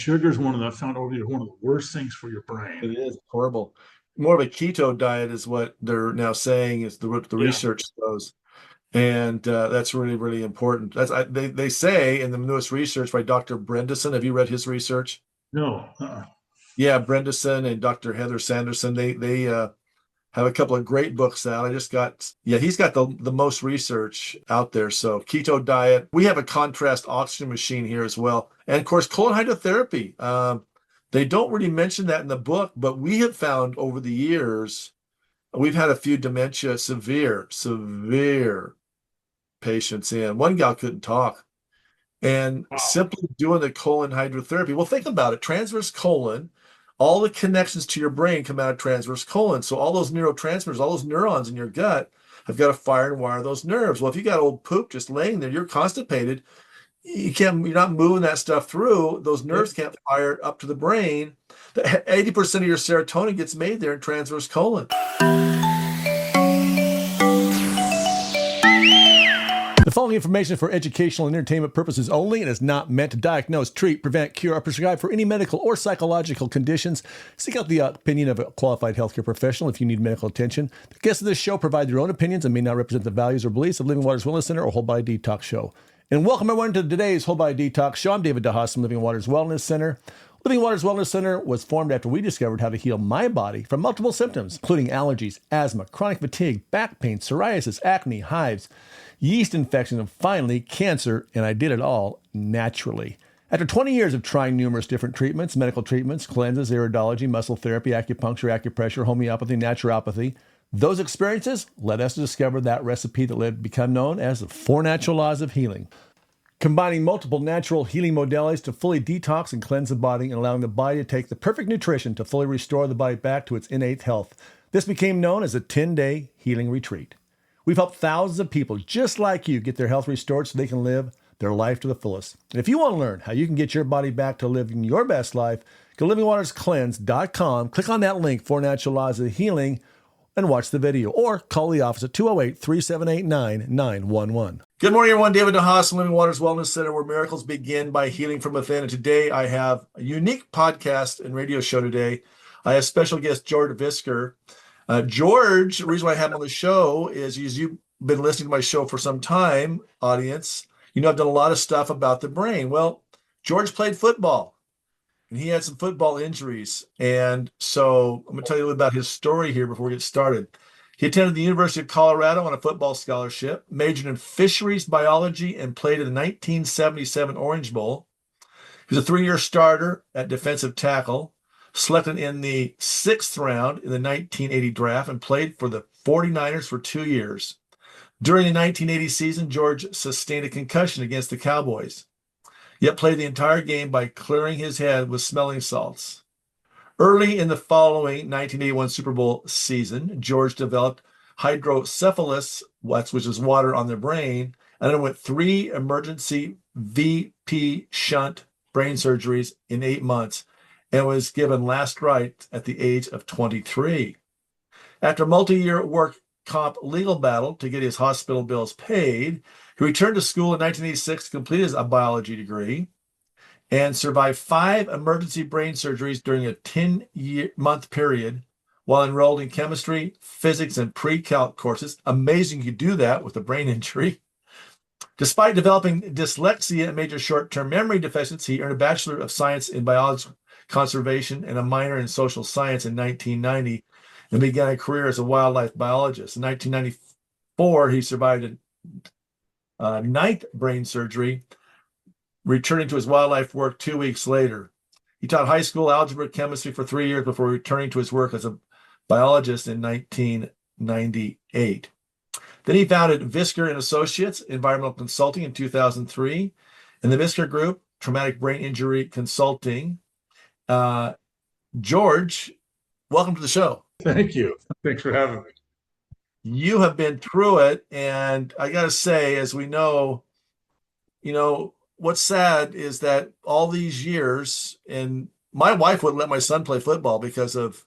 Sugar is I found over here, one of the worst things for your brain. It is horrible. More of a keto diet is what they're now saying is the research shows. And that's really, really important. They say in the newest research by Dr. Bredesen. Have you read his research? No. Yeah, Bredesen and Dr. Heather Sanderson. They have a couple of great books out. He's got the most research out there. So keto diet. We have a contrast oxygen machine here as well. And of course, colon hydrotherapy. They don't really mention that in the book, but we have found over the years, we've had a few dementia, severe patients in. One gal couldn't talk. And simply doing the colon hydrotherapy. Well, think about it. Transverse colon, all the connections to your brain come out of transverse colon. So all those neurotransmitters, all those neurons in your gut have got to fire and wire those nerves. Well, if you got old poop just laying there, you're constipated. You're not moving that stuff through. Those nerves can't fire up to the brain. 80% of your serotonin gets made there in transverse colon. The following information is for educational and entertainment purposes only and is not meant to diagnose, treat, prevent, cure, or prescribe for any medical or psychological conditions. Seek out the opinion of a qualified healthcare professional if you need medical attention. The guests of this show provide their own opinions and may not represent the values or beliefs of Living Waters Wellness Center or Whole Body Detox Show. And welcome everyone to today's Whole Body Detox Show. I'm David DeHaas from Living Waters Wellness Center. Living Waters Wellness Center was formed after we discovered how to heal my body from multiple symptoms, including allergies, asthma, chronic fatigue, back pain, psoriasis, acne, hives, yeast infections, and finally cancer, and I did it all naturally. After 20 years of trying numerous different treatments, medical treatments, cleanses, iridology, muscle therapy, acupuncture, acupressure, homeopathy, naturopathy, those experiences led us to discover that recipe that led to become known as the 4 Natural Laws of Healing. Combining multiple natural healing modalities to fully detox and cleanse the body and allowing the body to take the perfect nutrition to fully restore the body back to its innate health. This became known as a 10-day healing retreat. We've helped thousands of people just like you get their health restored so they can live their life to the fullest. And if you want to learn how you can get your body back to living your best life, go to livingwaterscleanse.com, click on that link, 4 Natural Laws of Healing, and watch the video, or call the office at 208-3789-911. Good morning, everyone. David DeHaas from Living Waters Wellness Center, where miracles begin by healing from within. And today I have a unique podcast and radio show today. I have special guest George Visger. George, the reason why I have him on the show is you've been listening to my show for some time, audience. You know, I've done a lot of stuff about the brain. Well, George played football, and he had some football injuries. And so I'm going to tell you a little about his story here before we get started. He attended the University of Colorado on a football scholarship, majored in fisheries biology, and played in the 1977 Orange Bowl. He was a 3-year starter at defensive tackle, selected in the 6th round in the 1980 draft, and played for the 49ers for 2 years. During the 1980 season, George sustained a concussion against the Cowboys, yet played the entire game by clearing his head with smelling salts. Early in the following 1981 Super Bowl season, George developed hydrocephalus, which is water on the brain, and underwent 3 emergency VP shunt brain surgeries in 8 months, and was given last rites at the age of 23. After a multi-year work comp legal battle to get his hospital bills paid, he returned to school in 1986 to complete his biology degree and survived 5 emergency brain surgeries during a 10-month period while enrolled in chemistry, physics, and pre-calc courses. Amazing you could do that with a brain injury. Despite developing dyslexia and major short-term memory deficiency, he earned a Bachelor of Science in Biology Conservation and a minor in social science in 1990 and began a career as a wildlife biologist. In 1994, he survived a 9th brain surgery, returning to his wildlife work 2 weeks later. He taught high school algebra chemistry for 3 years before returning to his work as a biologist in 1998. Then he founded Visger and Associates Environmental Consulting in 2003, and the Visger Group, Traumatic Brain Injury Consulting. George, welcome to the show. Thank you. Thanks for having me. You have been through it, and I got to say, as we know, what's sad is that all these years, and my wife wouldn't let my son play football because of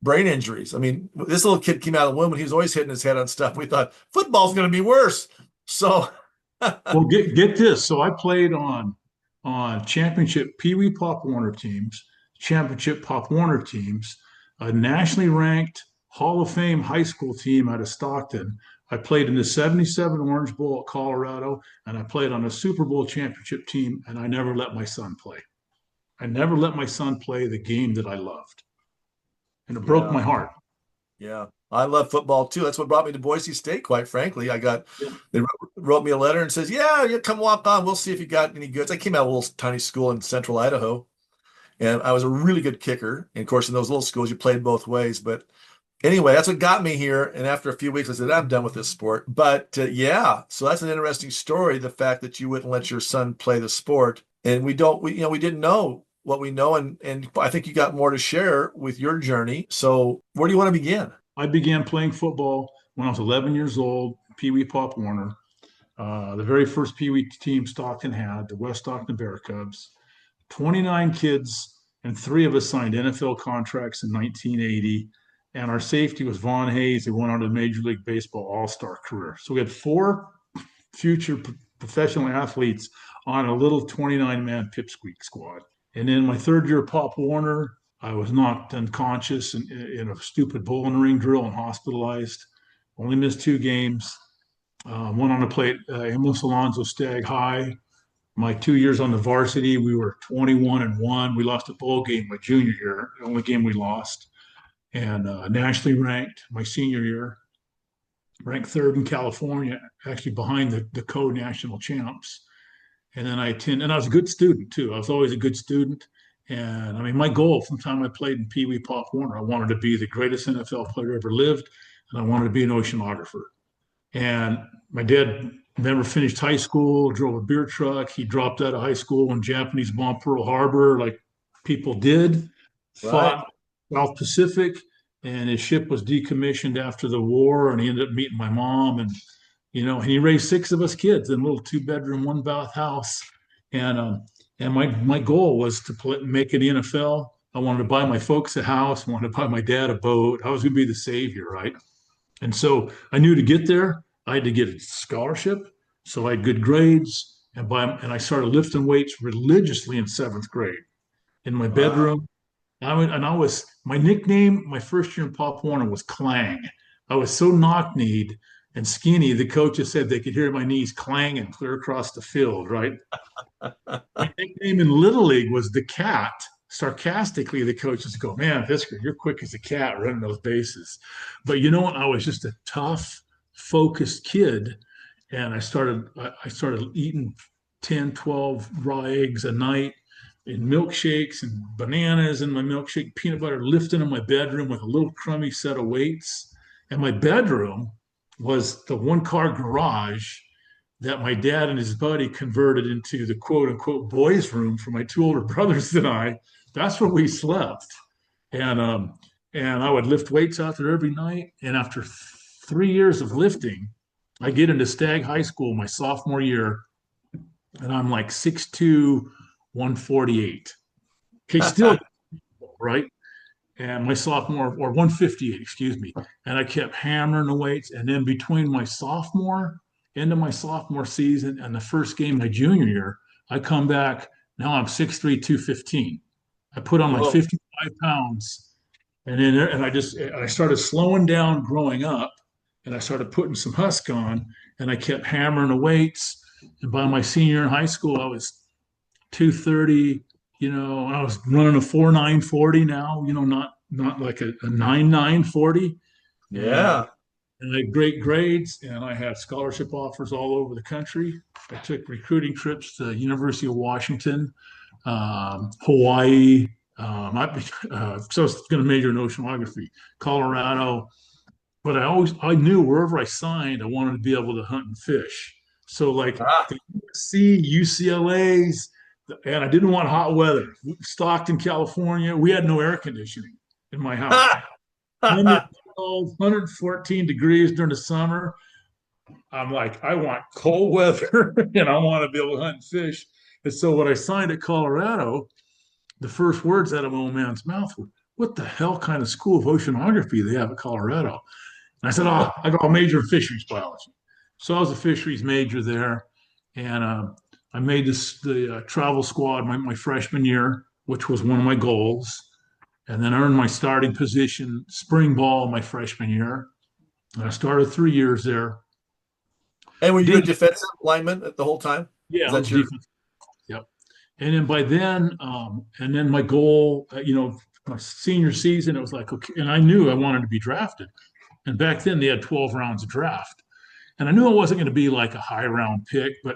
brain injuries. I mean, this little kid came out of the womb and he was always hitting his head on stuff. We thought football's going to be worse. So, well, get this. So I played on on championship Pee Wee Pop Warner teams, championship Pop Warner teams, a nationally ranked Hall of Fame high school team out of Stockton. I played in the 77 Orange Bowl at Colorado, and I played on a Super Bowl championship team, and I never let my son play. I never let my son play the game that I loved. And it broke my heart. Yeah. I love football too. That's what brought me to Boise State, quite frankly. They wrote me a letter and says, yeah, you come walk on. We'll see if you got any goods. I came out of a little tiny school in central Idaho, and I was a really good kicker. And of course, in those little schools, you played both ways. But anyway, that's what got me here. And after a few weeks, I said, I'm done with this sport. But yeah, so that's an interesting story. The fact that you wouldn't let your son play the sport, and we didn't know what we know. And I think you got more to share with your journey. So where do you want to begin? I began playing football when I was 11 years old, Pee Wee Pop Warner. The very first Pee Wee team Stockton had, the West Stockton Bear Cubs. 29 kids, and 3 of us signed NFL contracts in 1980. And our safety was Vaughn Hayes, who went on to Major League Baseball All-Star career. So we had 4 future professional athletes on a little 29-man pipsqueak squad. And in my third year of Pop Warner, I was knocked unconscious in a stupid bowling ring drill and hospitalized. Only missed 2 games. Went on to play at Amos Alonzo Stagg High. My 2 years on the varsity, we were 21-1. We lost a bowl game my junior year, the only game we lost. And nationally ranked my senior year, ranked 3rd in California, actually behind the co-national champs. And then I was a good student too. I was always a good student. And I mean, my goal from the time I played in Pee Wee Pop Warner, I wanted to be the greatest NFL player ever lived, and I wanted to be an oceanographer. And my dad never finished high school, drove a beer truck. He dropped out of high school when Japanese bombed Pearl Harbor, like people did, fought South Pacific, and his ship was decommissioned after the war, and he ended up meeting my mom. And, and he raised 6 of us kids in a little 2-bedroom, 1-bath house. And my goal was to make it NFL. I wanted to buy my folks a house. I wanted to buy my dad a boat. I was going to be the savior, right? And so I knew to get there, I had to get a scholarship. So I had good grades, and I started lifting weights religiously in 7th grade. In my bedroom, my nickname, my first year in Pop Warner was Clang. I was so knock-kneed and skinny, the coaches said they could hear my knees clanging clear across the field, right? My nickname in Little League was the Cat. Sarcastically, the coaches go, man, Visger, you're quick as a cat running those bases. But you know what? I was just a tough, focused kid. And I started eating 10, 12 raw eggs a night in milkshakes and bananas in my milkshake, peanut butter, lifting in my bedroom with a little crummy set of weights. And my bedroom was the 1-car garage that my dad and his buddy converted into the quote unquote boys' room for my 2 older brothers and I. That's where we slept. And I would lift weights out there every night. And after 3 years of lifting, I get into Stagg High School my sophomore year, and I'm like 6'2", 148. Okay, still right. And my sophomore, or 158, excuse me. And I kept hammering the weights. And then between my end of my sophomore season and the first game my junior year, I come back. Now I'm 6'3", 215. I put on like 55 pounds. And then I started slowing down growing up, and I started putting some husk on, and I kept hammering the weights. And by my senior in high school, I was 230. I was running a 4.940 now, not like a 9.940. Yeah. And I had great grades, and I had scholarship offers all over the country. I took recruiting trips to University of Washington, Hawaii. So I was going to major in oceanography, Colorado. But I knew wherever I signed, I wanted to be able to hunt and fish. So like the UCLA's, and I didn't want hot weather. Stockton, California, we had no air conditioning in my house. 114 degrees during the summer. I'm like, I want cold weather and I want to be able to hunt and fish. And so when I signed at Colorado, the first words out of my old man's mouth were, what the hell kind of school of oceanography they have at Colorado? And I said, I got a major in fisheries biology. So I was a fisheries major there. And I made the travel squad my freshman year, which was one of my goals, and then earned my starting position spring ball my freshman year. And I started 3 years there. And were you a Did defensive lineman at the whole time? Yeah, Is I that was your? defense. Yep. And then by then, and then my goal, my senior season, it was like, okay, and I knew I wanted to be drafted. And back then they had 12 rounds of draft. And I knew I wasn't going to be like a high round pick, they've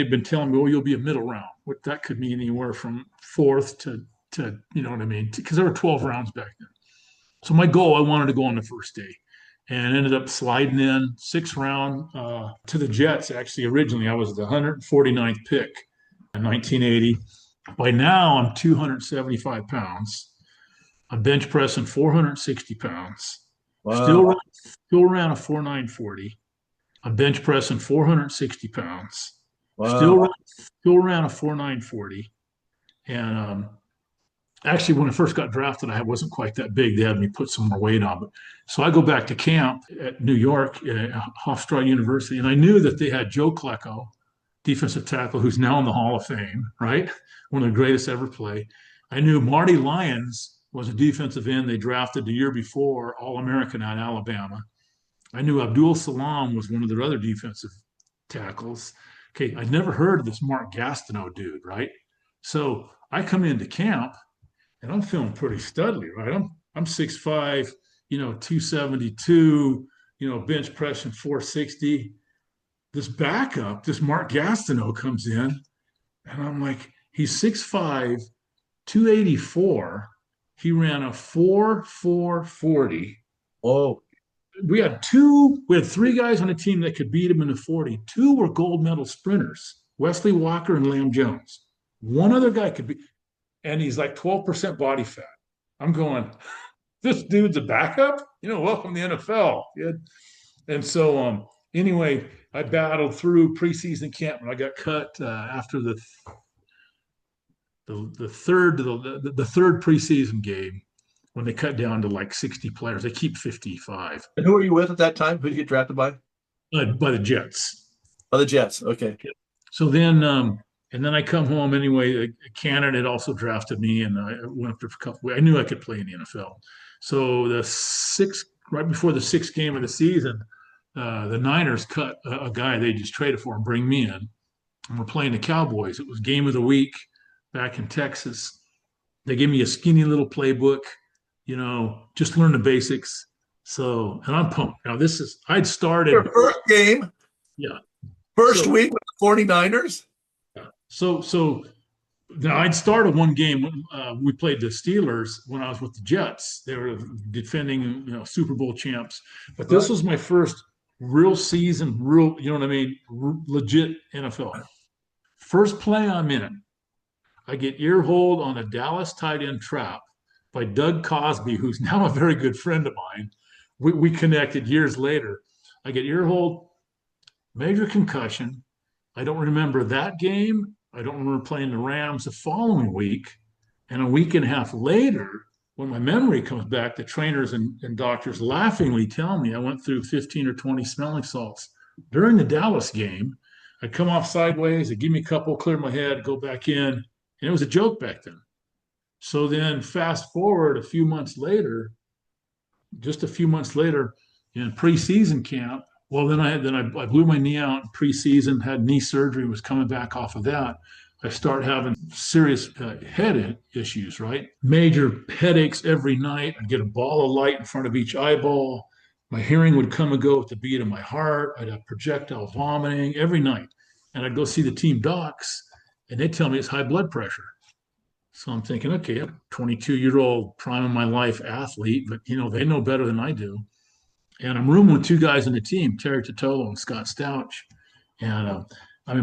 been telling me, oh, you'll be a middle round. What that could mean anywhere from fourth to you know what I mean? Because there were 12 rounds back then. So my goal, I wanted to go on the first day, and ended up sliding in sixth round to the Jets. Actually, originally I was the 149th pick in 1980. By now I'm 275 pounds. I'm bench pressing 460 pounds. Still Wow. still ran a 4940. I'm bench pressing 460 pounds. Still Wow. still ran a 4940. And actually, when I first got drafted, I wasn't quite that big. They had me put some more weight on. But so I go back to camp at New York at Hofstra University, and I knew that they had Joe Klecko, defensive tackle, who's now in the Hall of Fame, right? One of the greatest ever play. I knew Marty Lyons was a defensive end they drafted the year before, All-American out of Alabama. I knew Abdul Salam was one of their other defensive tackles. Okay, I'd never heard of this Mark Gastineau dude, right? So I come into camp and I'm feeling pretty studly, right? I'm 6'5", 272, bench pressing 460. This backup, this Mark Gastineau comes in, and I'm like, he's 6'5", 284. He ran a 4.40. Oh, We had three guys on the team that could beat him in the 40. Two were gold medal sprinters, Wesley Walker and Lamb Jones. One other guy could be, and he's like 12% body fat. I'm going, this dude's a backup? Welcome to the NFL, kid. And so, anyway, I battled through preseason camp, and I got cut after the third preseason game when they cut down to like 60 players. They keep 55 and who were you with at that time? Who did you get drafted by? by the Jets. Oh, the Jets. Okay. So then, and then I come home anyway. Canada had also drafted me, and I went up there for a couple. I knew I could play in the NFL. So right before the sixth game of the season, the Niners cut a guy they just traded for and bring me in. And we're playing the Cowboys. It was game of the week back in Texas. They gave me a skinny little playbook, just learn the basics. So, and I'm pumped. Now I'd started. Your first game, Yeah. first week with the 49ers? So now I'd started one game when we played the Steelers when I was with the Jets. They were defending, Super Bowl champs. But this was my first real season, legit NFL. First play I'm in, I get ear hold on a Dallas tight end trap by Doug Cosby, who's now a very good friend of mine. We connected years later. I get ear hold, major concussion. I don't remember that game. I don't remember playing the Rams the following week. And a week and a half later, when my memory comes back, the trainers and doctors laughingly tell me I went through 15 or 20 smelling salts. During the Dallas game, I'd come off sideways, they'd give me a couple, clear my head, go back in. And it was a joke back then. So then fast forward just a few months later in preseason camp, well, then I blew my knee out in preseason, had knee surgery, was coming back off of that. I started having serious head issues, right? Major headaches every night. I'd get a ball of light in front of each eyeball. My hearing would come and go with the beat of my heart. I'd have projectile vomiting every night. And I'd go see the team docs, and they tell me it's high blood pressure. So I'm thinking, okay, I'm a 22-year-old prime of my life athlete, but they know better than I do. And I'm rooming with two guys on the team, Terry Totolo and Scott Stouch. And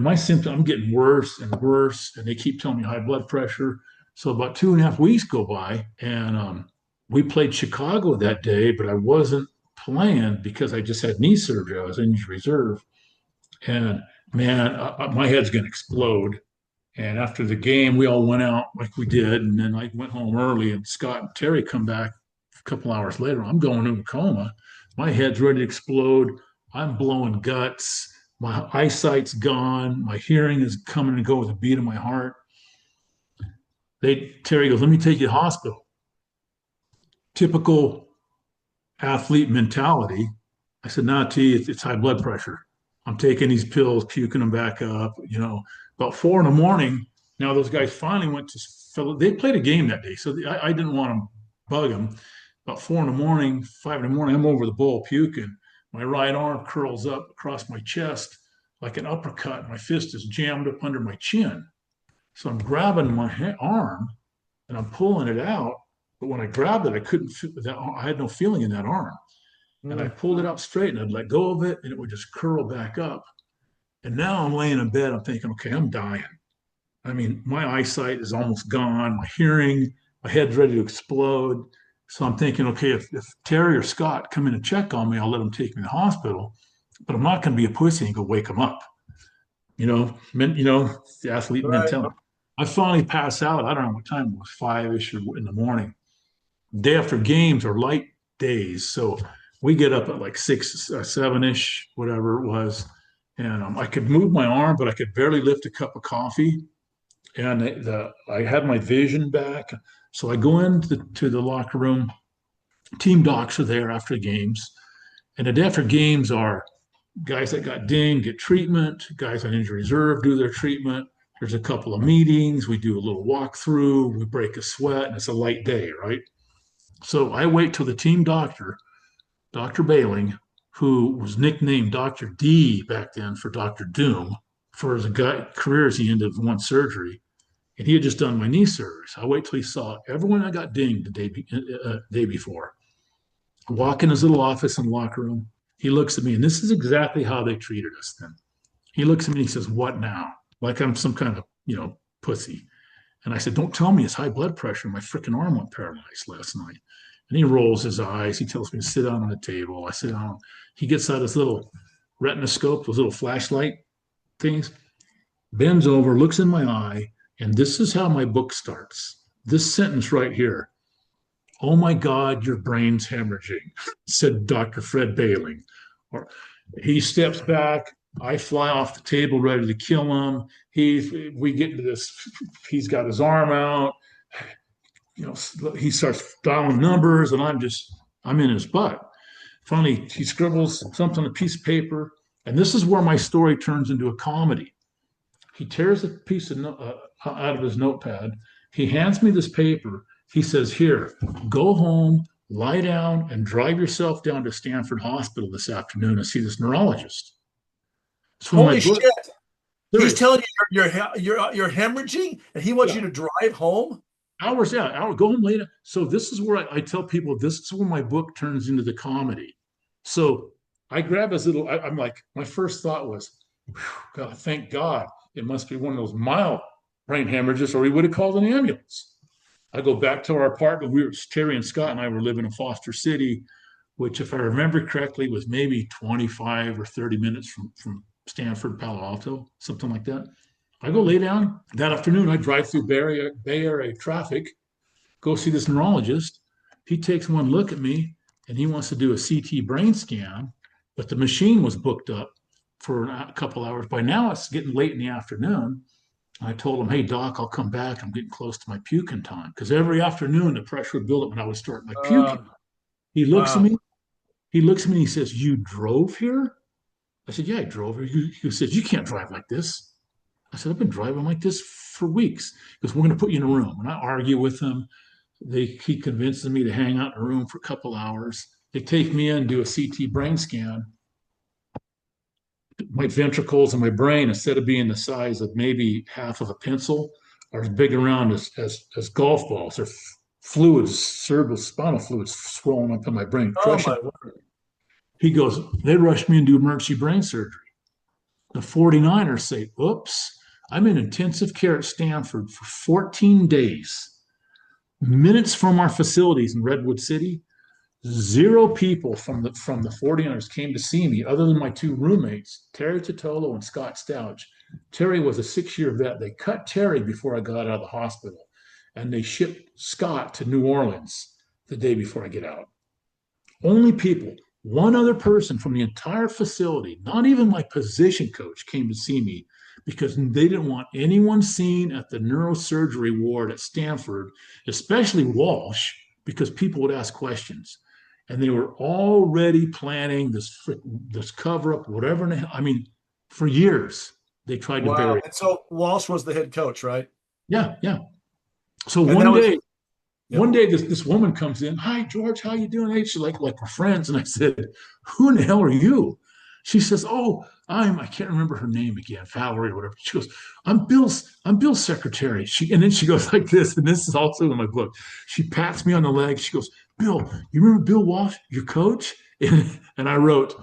my symptoms, I'm getting worse and worse, and they keep telling me high blood pressure. So about 2.5 weeks go by, and we played Chicago that day, but I wasn't playing because I just had knee surgery. I was injured reserve. And man, my head's going to explode. And after the game, we all went out like we did. And then I went home early, and Scott and Terry come back a couple hours later. I'm going into a coma. My head's ready to explode. I'm blowing guts. My eyesight's gone. My hearing is coming and go with a beat of my heart. Terry goes, let me take you to the hospital. Typical athlete mentality. I said, nah, T, it's high blood pressure. I'm taking these pills, puking them back up. About 4 in the morning. Now those guys finally went to. They played a game that day, so I didn't want to bug them. About 4 in the morning, 5 in the morning, I'm over the bowl puking. My right arm curls up across my chest like an uppercut. My fist is jammed up under my chin. So I'm grabbing my arm and I'm pulling it out. But when I grabbed it, I couldn't. I had no feeling in that arm. And I pulled it out straight and I'd let go of it and it would just curl back up. And now I'm laying in bed. I'm thinking, okay, I'm dying. I mean, my eyesight is almost gone. My hearing, my head's ready to explode. So I'm thinking, okay, if Terry or Scott come in and check on me, I'll let them take me to the hospital. But I'm not going to be a pussy and go wake them up. The athlete Right. mentality. I finally pass out. I don't know what time it was, 5-ish in the morning. Day after games are light days. So we get up at like 6, 7-ish, whatever it was. And I could move my arm, but I could barely lift a cup of coffee. And I had my vision back. So I go into the locker room. Team docs are there after games. And the day after games are guys that got dinged get treatment, guys on injury reserve do their treatment. There's a couple of meetings. We do a little walkthrough. We break a sweat, and it's a light day, right? So I wait till the team doctor, Dr. Bailing, who was nicknamed Dr. D back then for Dr. Doom, for his career as he ended with one surgery. And he had just done my knee surgery. So I wait till he saw everyone that got dinged the day before. I walk in his little office and locker room. He looks at me, and this is exactly how they treated us then. He looks at me and he says, "What now?" Like I'm some kind of, pussy. And I said, "Don't tell me it's high blood pressure. My freaking arm went paralyzed last night." And he rolls his eyes. He tells me to sit down on the table. I sit down. He gets out his little retinoscope, those little flashlight things, bends over, looks in my eye, and this is how my book starts. This sentence right here. "Oh my God, your brain's hemorrhaging," said Dr. Fred Bailing. Or he steps back. I fly off the table ready to kill him. We get into this. He's got his arm out. He starts dialing numbers, and I'm in his butt. Finally, he scribbles something on a piece of paper, and this is where my story turns into a comedy. He tears a piece of out of his notepad. He hands me this paper. He says, "Here, go home, lie down, and drive yourself down to Stanford Hospital this afternoon and see this neurologist." So Holy shit. He's serious. telling you you're hemorrhaging and he wants you to drive home? Hours, yeah, go home later. So this is where I tell people this is where my book turns into the comedy. So I grab his little. I'm like, my first thought was, God, thank God, it must be one of those mild brain hemorrhages, or he would have called an ambulance. I go back to our apartment. Terry and Scott and I were living in Foster City, which, if I remember correctly, was maybe 25 or 30 minutes from Stanford, Palo Alto, something like that. I go lay down. That afternoon, I drive through Bay Area traffic, go see this neurologist. He takes one look at me, and he wants to do a CT brain scan, but the machine was booked up for a couple hours. By now, it's getting late in the afternoon. I told him, "Hey, Doc, I'll come back. I'm getting close to my puking time." Because every afternoon, the pressure would build up when I would start my puking. He looks at me. He looks at me and he says, "You drove here?" I said, "Yeah, I drove here." He says, "You can't drive like this." I said, "I've been driving like this for weeks." Because "We're going to put you in a room." And I argue with him. He convinces me to hang out in a room for a couple hours. They take me in, do a CT brain scan. My ventricles and my brain, instead of being the size of maybe half of a pencil, are as big around as golf balls. They're fluids, cerebral spinal fluids swollen up in my brain, crushing. My word. He goes, "They rushed me into emergency brain surgery." The 49ers say, "Oops, I'm in intensive care at Stanford for 14 days. Minutes from our facilities in Redwood City, 0 people from the 49ers came to see me other than my 2 roommates, Terry Totolo and Scott Stouch. Terry was a 6-year vet. They cut Terry before I got out of the hospital, and they shipped Scott to New Orleans the day before I get out. Only people One other person from the entire facility, not even my position coach, came to see me because they didn't want anyone seen at the neurosurgery ward at Stanford, especially Walsh, because people would ask questions. And they were already planning this cover up, whatever. I mean, for years they tried to bury it. And so Walsh was the head coach, right? Yeah, yeah. So And one day this woman comes in. Hi, George, how you doing? Hey, she's like we're friends. And I said, who in the hell are you? She says, oh, I can't remember her name again, Valerie or whatever. She goes, I'm Bill's secretary. And then she goes like this, and this is also in my book. She pats me on the leg. She goes, Bill, you remember Bill Walsh, your coach? And I wrote,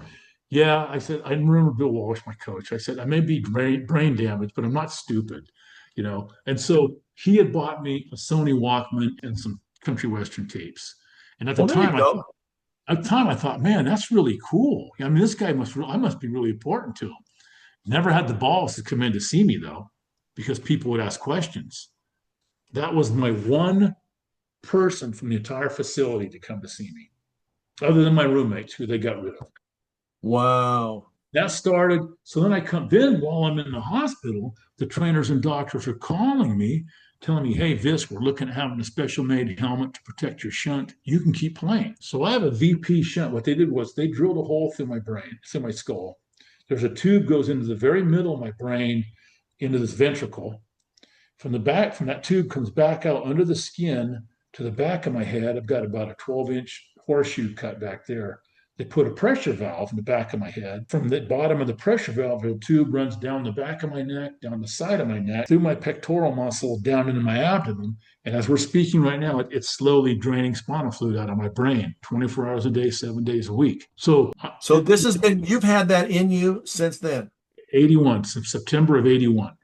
yeah. I said, I remember Bill Walsh, my coach. I said, I may be brain damaged, but I'm not stupid, you know. And so he had bought me a Sony Walkman and some country western tapes. And at the time, I thought, man, that's really cool. I mean, this guy I must be really important to him. Never had the balls to come in to see me though, because people would ask questions. That was my one person from the entire facility to come to see me, other than my roommates who they got rid of. Wow. That started. So then while I'm in the hospital, the trainers and doctors are calling me, telling me, hey, Visk, we're looking at having a special made helmet to protect your shunt. You can keep playing. So I have a VP shunt. What they did was they drilled a hole through my brain, through my skull. There's a tube goes into the very middle of my brain, into this ventricle. From that tube comes back out under the skin to the back of my head. I've got about a 12-inch horseshoe cut back there. They put a pressure valve in the back of my head. From the bottom of the pressure valve, the tube runs down the back of my neck, down the side of my neck, through my pectoral muscle, down into my abdomen. And as we're speaking right now, it's slowly draining spinal fluid out of my brain, 24 hours a day, 7 days a week. So this has been, you've had that in you since then? 81, since September of 81.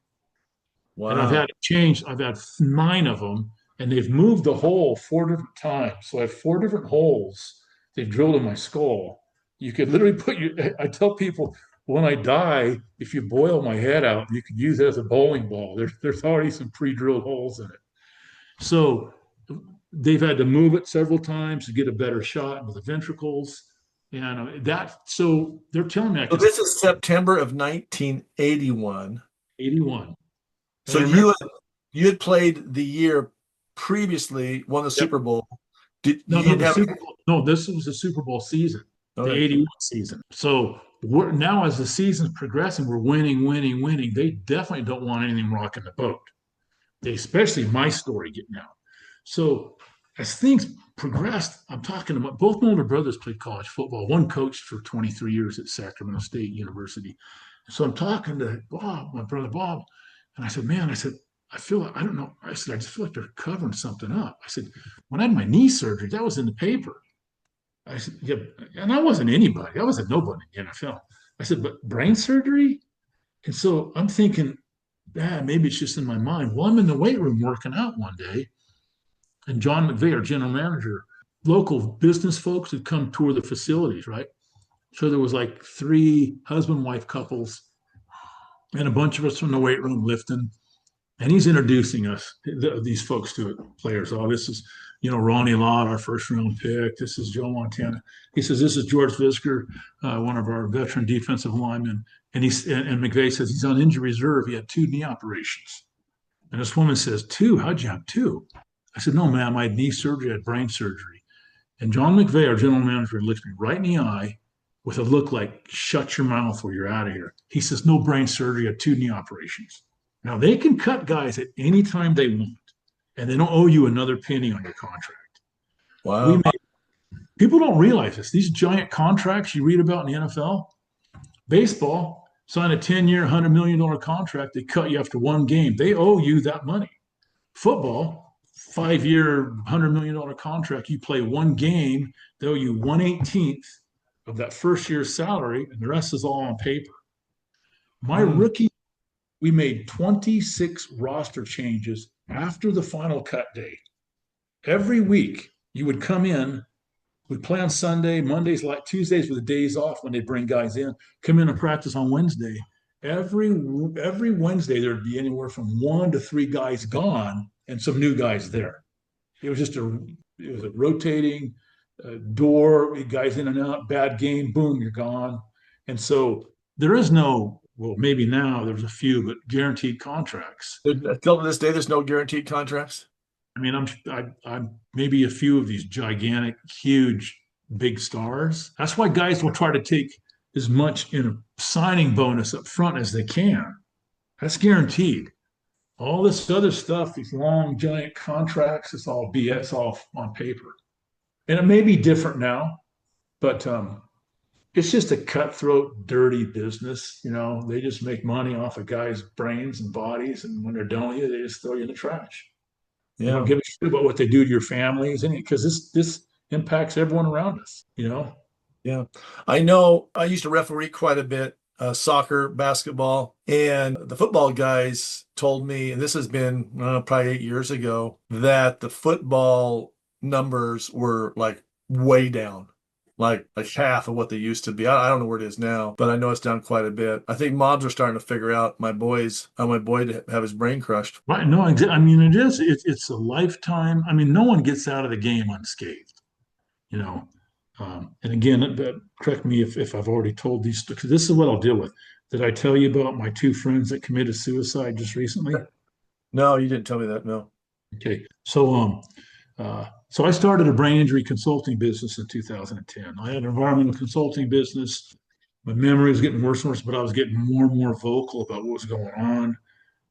Wow. And I've had it changed. I've had 9 of them, and they've moved the hole 4 different times. So I have 4 different holes they've drilled in my skull. You could literally I tell people, when I die, if you boil my head out, you could use it as a bowling ball. There's already some pre-drilled holes in it. So they've had to move it several times to get a better shot into the ventricles. And so they're telling me. So this is September of 1981. 81. So you had played the year previously, won the Super Bowl. No, this was the Super Bowl season, the 81 season. So we're now, as the season's progressing, we're winning. They definitely don't want anything rocking the boat. Especially my story getting out. So as things progressed, I'm talking about both my older brothers played college football. One coached for 23 years at Sacramento State University. So I'm talking to Bob, my brother Bob, and I said, I feel like, I don't know. I said, I just feel like they're covering something up. I said, when I had my knee surgery, that was in the paper. I said, yeah, and I wasn't anybody. I wasn't nobody in the NFL. I said, but brain surgery? And so I'm thinking, maybe it's just in my mind. Well, I'm in the weight room working out one day, and John McVeigh, our general manager, local business folks had come tour the facilities, right? So there was like 3 husband-wife couples and a bunch of us from the weight room lifting. And he's introducing us, these folks to it, players. Oh, this is, Ronnie Lott, our first-round pick. This is Joe Montana. He says, this is George Visger, one of our veteran defensive linemen. And McVeigh says he's on injury reserve. He had 2 knee operations. And this woman says, 2? How'd you have 2? I said, no, ma'am, I had knee surgery, I had brain surgery. And John McVeigh, our general manager, looks me right in the eye with a look like, shut your mouth or you're out of here. He says, no brain surgery, I had 2 knee operations. Now, they can cut guys at any time they want, and they don't owe you another penny on your contract. Wow. People don't realize this. These giant contracts you read about in the NFL, baseball, sign a 10-year, $100 million contract. They cut you after 1 game. They owe you that money. Football, 5-year, $100 million contract. You play 1 game, they owe you 1/18 of that first year's salary, and the rest is all on paper. My rookie, we made 26 roster changes after the final cut day. Every week, you would come in, we'd play on Sunday, Mondays, like Tuesdays were the days off when they bring guys in, come in and practice on Wednesday. Every Wednesday, there'd be anywhere from 1 to 3 guys gone and some new guys there. It was a rotating door, guys in and out, bad game, boom, you're gone. And so there is no, well, maybe now there's a few, but guaranteed contracts. Till to this day, there's no guaranteed contracts. I mean, I'm maybe a few of these gigantic, huge, big stars. That's why guys will try to take as much in a signing bonus up front as they can. That's guaranteed. All this other stuff, these long, giant contracts, it's all BS, all on paper. And it may be different now, but it's just a cutthroat, dirty business. You know, they just make money off of guys' brains and bodies, and when they're done with you, they just throw you in the trash. They don't give a shit about what they do to your families, because this impacts everyone around us. You know. Yeah, I know. I used to referee quite a bit, soccer, basketball, and the football guys told me, and this has been probably 8 years ago, that the football numbers were like way down, like half of what they used to be. I don't know where it is now, but I know it's down quite a bit. I think moms are starting to figure out my boy to have his brain crushed. Right. No, I mean, it is. It's a lifetime. I mean, no one gets out of the game unscathed. You know. And again, correct me if I've already told these, because this is what I'll deal with. Did I tell you about my two friends that committed suicide just recently? No, you didn't tell me that. No. Okay. So I started a brain injury consulting business in 2010. I had an environmental consulting business. My memory was getting worse and worse, but I was getting more and more vocal about what was going on.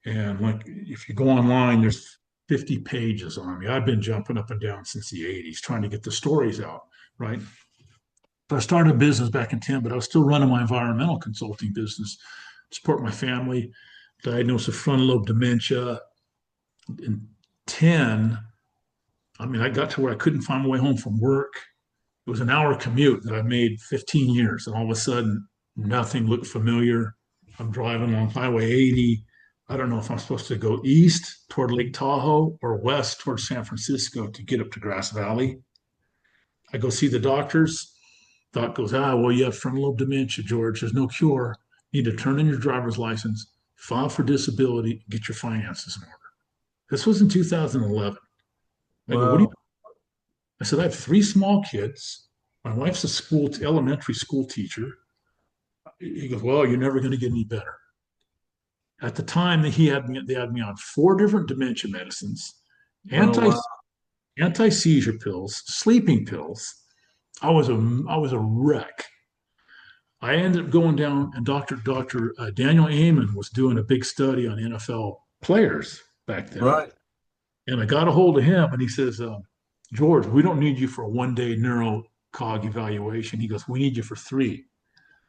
And like, if you go online, there's 50 pages on me. I've been jumping up and down since the 80s, trying to get the stories out, right? So I started a business back in 10, but I was still running my environmental consulting business, support my family, diagnosed with frontal lobe dementia. In 10, I mean, I got to where I couldn't find my way home from work. It was an hour commute that I made 15 years, and all of a sudden, nothing looked familiar. I'm driving along Highway 80. I don't know if I'm supposed to go east toward Lake Tahoe or west toward San Francisco to get up to Grass Valley. I go see the doctors. Doc goes, well, you have frontal lobe dementia, George. There's no cure. You need to turn in your driver's license, file for disability, get your finances in order. This was in 2011. I go, what do you? I said, I have 3 small kids. My wife's a elementary school teacher. He goes, well, you're never going to get any better. At the time, they had me on 4 different dementia medicines, anti-seizure pills, sleeping pills. I was a wreck. I ended up going down, and Dr. Daniel Amen was doing a big study on NFL players back then. Right. And I got a hold of him, and he says, George, we don't need you for a 1-day neurocog evaluation. He goes, we need you for 3.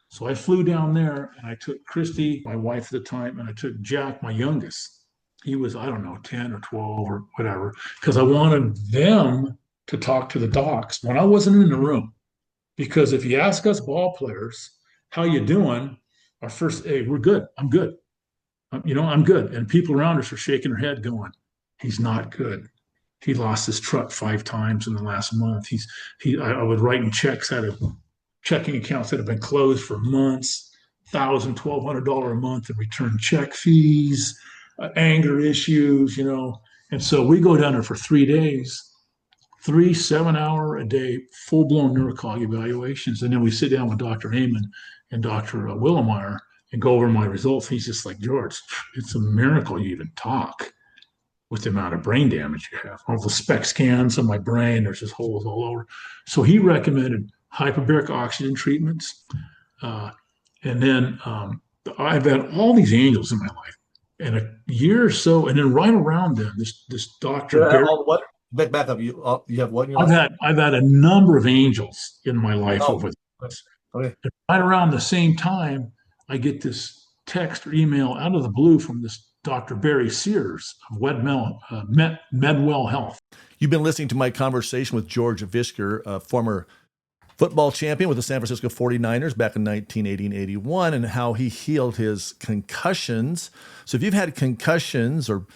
So I flew down there, and I took Christy, my wife at the time, and I took Jack, my youngest. He was, I don't know, 10 or 12 or whatever, because I wanted them to talk to the docs when I wasn't in the room. Because if you ask us ball players, how you doing? Our first, hey, we're good. I'm good. I'm good. And people around us are shaking their head going, he's not good. He lost his truck 5 times in the last month. I was writing checks out of checking accounts that have been closed for months, $1,000, $1,200 a month in return check fees, anger issues, And so we go down there for 3 days, 3 7-hour-a-day full-blown neurocog evaluations. And then we sit down with Dr. Amen and Dr. Willemeyer and go over my results. He's just like, George, it's a miracle you even talk with the amount of brain damage you have. All the SPECT scans on my brain, there's just holes all over. So he recommended hyperbaric oxygen treatments. And then I've had all these angels in my life. And a year or so, and then right around them, this doctor. What? Back up. You have what in your life? I've had a number of angels in my life over the years. Okay. And right around the same time, I get this text or email out of the blue from this Dr. Barry Sears of Medwell Health. You've been listening to my conversation with George Visger, a former football champion with the San Francisco 49ers back in 1980 and 81, and how he healed his concussions. So if you've had concussions or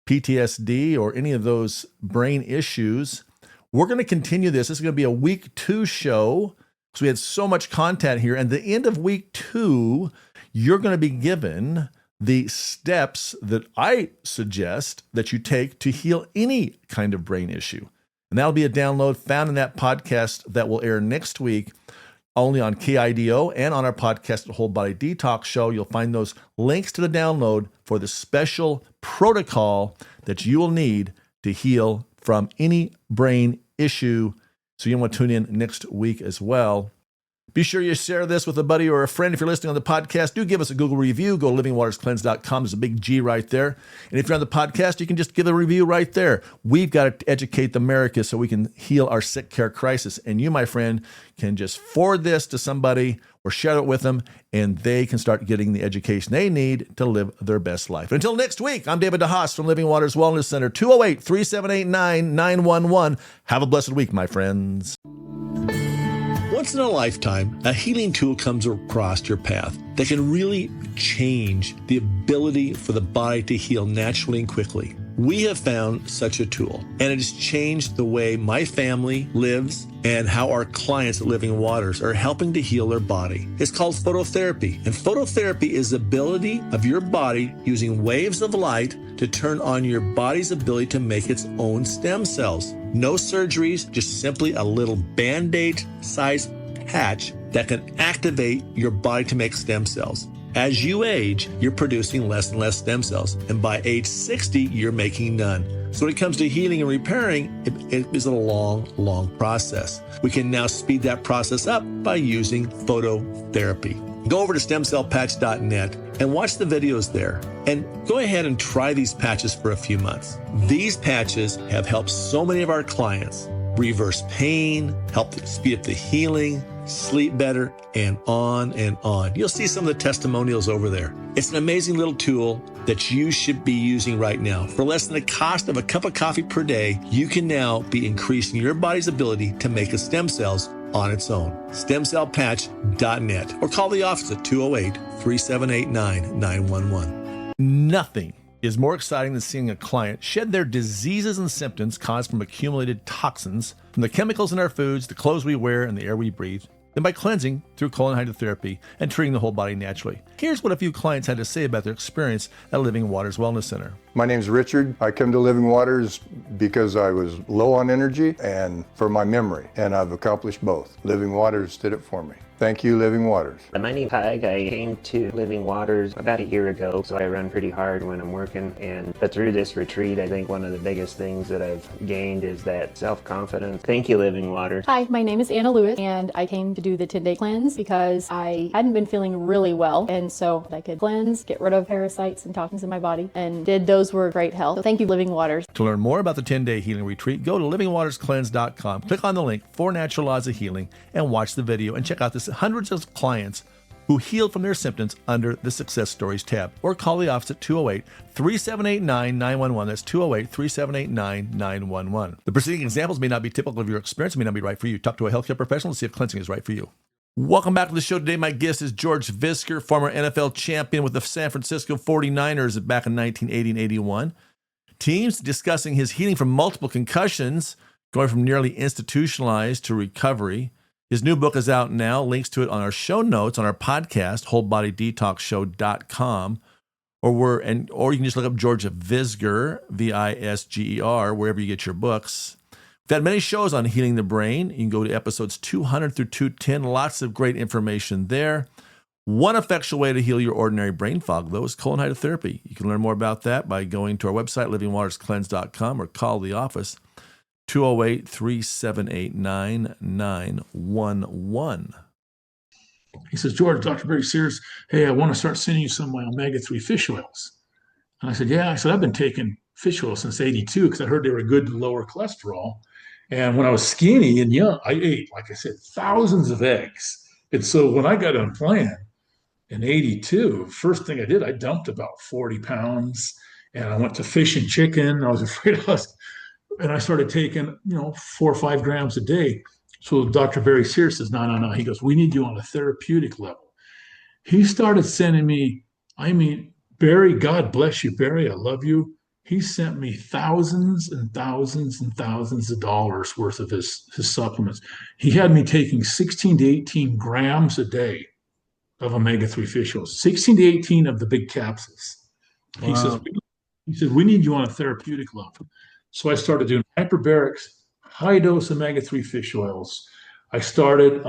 PTSD or any of those brain issues, we're going to continue this. This is going to be a week 2 show because we had so much content here. And the end of week 2, you're going to be given the steps that I suggest that you take to heal any kind of brain issue. And that'll be a download found in that podcast that will air next week, only on KIDO and on our podcast, The Whole Body Detox Show. You'll find those links to the download for the special protocol that you will need to heal from any brain issue. So you want to tune in next week as well. Be sure you share this with a buddy or a friend. If you're listening on the podcast, do give us a Google review. Go to livingwaterscleanse.com. There's a big G right there. And if you're on the podcast, you can just give a review right there. We've got to educate the America so we can heal our sick care crisis. And you, my friend, can just forward this to somebody or share it with them, and they can start getting the education they need to live their best life. Until next week, I'm David DeHaas from Living Waters Wellness Center, 208-3789-911. Have a blessed week, my friends. Once in a lifetime, a healing tool comes across your path that can really change the ability for the body to heal naturally and quickly. We have found such a tool, and it has changed the way my family lives and how our clients at Living Waters are helping to heal their body. It's called phototherapy, and phototherapy is the ability of your body using waves of light to turn on your body's ability to make its own stem cells. No surgeries, just simply a little Band-Aid sized patch that can activate your body to make stem cells. As you age, you're producing less and less stem cells, and by age 60, you're making none. So when it comes to healing and repairing, it is a long process. We can now speed that process up by using phototherapy. Go over to stemcellpatch.net and watch the videos there. And go ahead and try these patches for a few months. These patches have helped so many of our clients reverse pain, help speed up the healing, sleep better, and on and on. You'll see some of the testimonials over there. It's an amazing little tool that you should be using right now. For less than the cost of a cup of coffee per day, you can now be increasing your body's ability to make the stem cells on its own. Stemcellpatch.net or call the office at 208-3789-911. Nothing is more exciting than seeing a client shed their diseases and symptoms caused from accumulated toxins from the chemicals in our foods, the clothes we wear, and the air we breathe, than by cleansing through colon hydrotherapy and treating the whole body naturally. Here's what a few clients had to say about their experience at Living Waters Wellness Center. My name's Richard. I come to Living Waters because I was low on energy and for my memory, and I've accomplished both. Living Waters did it for me. Thank you, Living Waters. My name's Peg. I came to Living Waters about a year ago, so I run pretty hard when I'm working. But through this retreat, I think one of the biggest things that I've gained is that self-confidence. Thank you, Living Waters. Hi, my name is Anna Lewis, and I came to do the 10-day cleanse because I hadn't been feeling really well, and so I could cleanse, get rid of parasites and toxins in my body, and those were great help. So thank you, Living Waters. To learn more about the 10-day healing retreat, go to livingwaterscleanse.com, click on the link for Natural Laws of Healing, and watch the video and check out this hundreds of clients who healed from their symptoms under the Success Stories tab, or call the office at 208-3789-911. That's 208-3789-911. The preceding examples may not be typical of your experience, may not be right for you. Talk to a healthcare professional to see if cleansing is right for you. Welcome back to the show today. My guest is George Visger, former NFL champion with the San Francisco 49ers back in 1980 and 81. Teams discussing his healing from multiple concussions, going from nearly institutionalized to recovery. His new book is out now. Links to it on our show notes on our podcast, wholebodydetoxshow.com, or you can just look up George Visger, Visger, wherever you get your books. We've had many shows on healing the brain. You can go to episodes 200 through 210. Lots of great information there. One effectual way to heal your ordinary brain fog, though, is colon hydrotherapy. You can learn more about that by going to our website, livingwaterscleanse.com, or call the office, 208-378-9911. He says, George, Dr. Barry Sears, hey, I want to start sending you some of my omega-3 fish oils. And I said, yeah. I said, I've been taking fish oils since 82 because I heard they were good to lower cholesterol. And when I was skinny and young, I ate, like I said, thousands of eggs. And so when I got on a plan in 82, first thing I did, I dumped about 40 pounds and I went to fish and chicken. I was afraid and I started taking, 4 or 5 grams a day. So Dr. Barry Sears says, no. He goes, we need you on a therapeutic level. He started sending me, Barry, God bless you, Barry, I love you. He sent me thousands and thousands and thousands of dollars worth of his supplements. He had me taking 16 to 18 grams a day of omega-3 fish oils, 16 to 18 of the big capsules. Wow. He said, we need you on a therapeutic level. So I started doing hyperbarics, high dose omega-3 fish oils. I started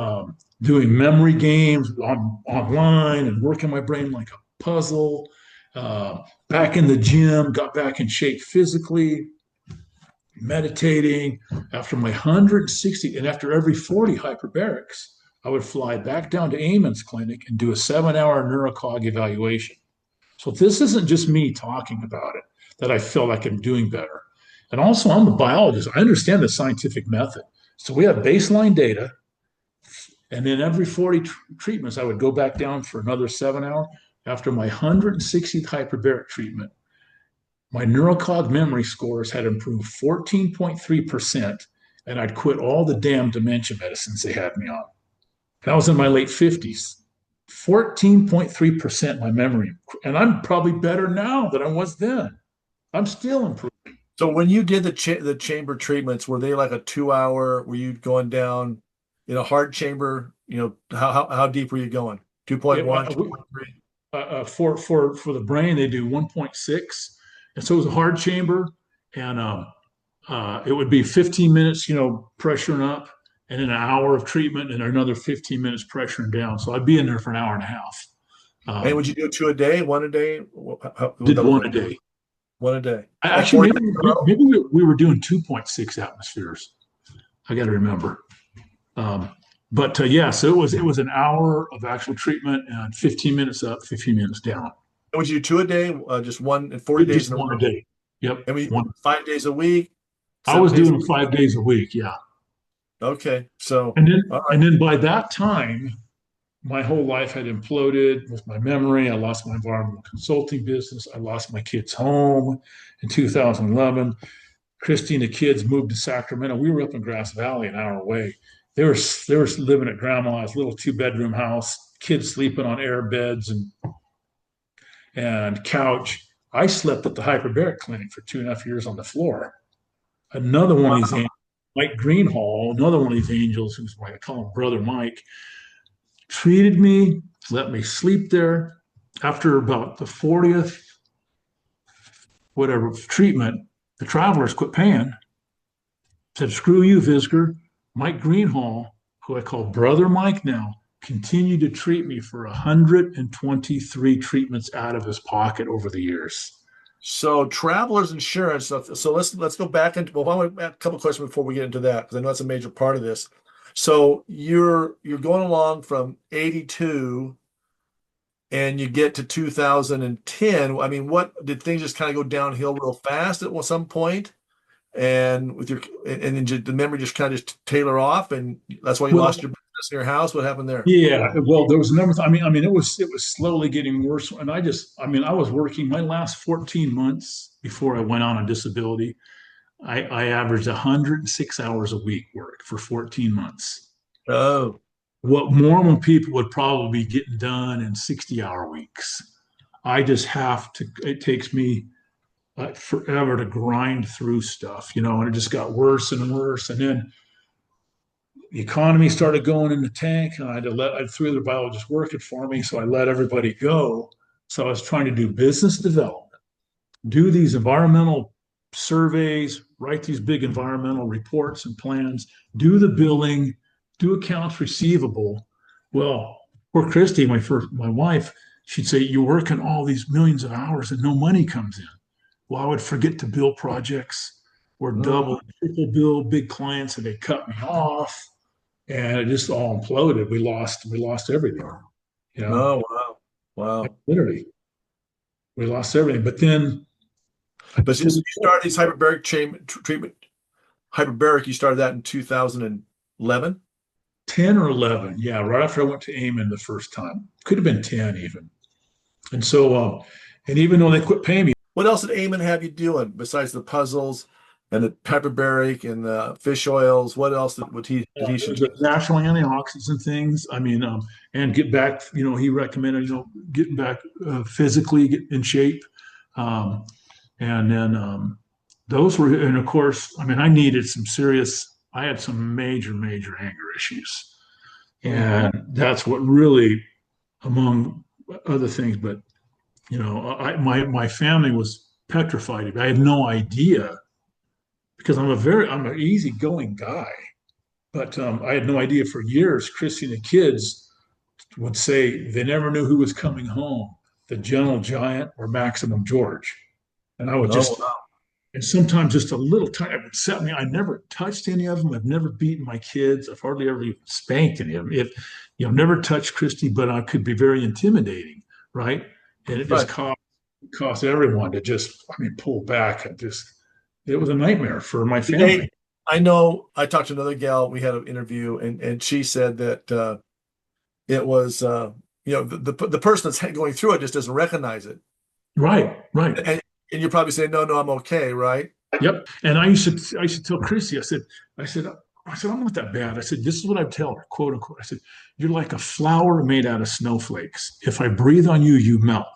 doing memory games online and working my brain like a puzzle. Back in the gym, got back in shape physically, meditating. After my 160 and after every 40 hyperbarics, I would fly back down to Amon's clinic and do a 7-hour neurocog evaluation. So this isn't just me talking about it, that I feel like I'm doing better. And also, I'm a biologist. I understand the scientific method. So we have baseline data. And then every 40 treatments, I would go back down for another 7 hour. After my 160th hyperbaric treatment, my neurocog memory scores had improved 14.3%, and I'd quit all the damn dementia medicines they had me on. That was in my late 50s. 14.3% my memory. And I'm probably better now than I was then. I'm still improving. So when you did the chamber treatments, were they like a 2-hour? Were you going down in a hard chamber? How deep were you going? 2.1, 2.3? For the brain, they do 1.6. And so it was a hard chamber, and it would be 15 minutes, pressuring up, and then an hour of treatment, and another 15 minutes pressuring down. So I'd be in there for an hour and a half. And would you do 2 a day, 1 a day? Did 1 a day. 1 a day. Actually, maybe we were doing 2.6 atmospheres. I got to remember. But so it was an hour of actual treatment and 15 minutes up, 15 minutes down. And would you do 2 a day, just 1 and 40 days in a row? 1 a day. Yep. And 5 days a week? I was doing 5 days a week. Yeah. Okay. So, and then by that time, my whole life had imploded with my memory. I lost my environmental consulting business. I lost my kids' home in 2011. Christy and the kids moved to Sacramento. We were up in Grass Valley, an hour away. They were living at grandma's little 2-bedroom house, kids sleeping on air beds and couch. I slept at the hyperbaric clinic for 2.5 years on the floor. Another one of these angels, Mike Greenhall, another one of these angels, who's I call him Brother Mike, treated me, let me sleep there. After about the 40th, treatment, the travelers quit paying. Said, screw you, Visger. Mike Greenhall, who I call Brother Mike now, continued to treat me for 123 treatments out of his pocket over the years. So travelers insurance. So let's go back into. Well, I want to add a couple of questions before we get into that, because I know that's a major part of this. So you're going along from 82, and you get to 2010. I mean, what did things just kind of go downhill real fast at some point? And with then the memory just kind of just tailor off, and that's why you lost your business in your house. What happened there? Yeah, well, there was a number. I mean, it was slowly getting worse, and I was working my last 14 months before I went on disability. I averaged 106 hours a week work for 14 months. Oh, what normal people would probably be getting done in 60-hour weeks. I just have to. It takes me forever to grind through stuff, and it just got worse and worse. And then the economy started going in the tank, and I had 3 other biologists working for me, so I let everybody go. So I was trying to do business development, do these environmental surveys, write these big environmental reports and plans, do the billing, do accounts receivable. Well, poor Christy, my wife, she'd say, you're working all these millions of hours and no money comes in. Well, I would forget to bill projects or double, triple bill big clients, and they cut me off, and it just all imploded. We lost everything. Oh, wow. Literally, we lost everything. But then, you started these hyperbaric treatment. Hyperbaric, you started that in 2011. 10 or 11, yeah, right after I went to Amen the first time. Could have been 10 even. And so, and even though they quit paying me. What else did Amen have you doing besides the puzzles and the hyperbaric and the fish oils? What else would he natural antioxidants and things. I mean, and get back, he recommended, getting back physically, get in shape. And then those were, and of course, I mean, I had some major anger issues. And that's what really, among other things, but my family was petrified. I had no idea because I'm an easygoing guy. But I had no idea for years, Chrissy and the kids would say they never knew who was coming home, the Gentle Giant or Maximum George. And I would Oh, just, and sometimes just a little tiny, it would set me. I never touched any of them. I've never beaten my kids. I've hardly ever even spanked any of them. Never touched Christy, but I could be very intimidating, right? And it just cost everyone to just, pull back. It was a nightmare for my family. I know I talked to another gal, we had an interview, and she said that it was, the person that's going through it just doesn't recognize it. Right. And you're probably saying, no, I'm okay, right? Yep. And I used to tell Chrissy, I said, I'm not that bad. I said, this is what I tell her, quote unquote. I said, you're like a flower made out of snowflakes. If I breathe on you, you melt.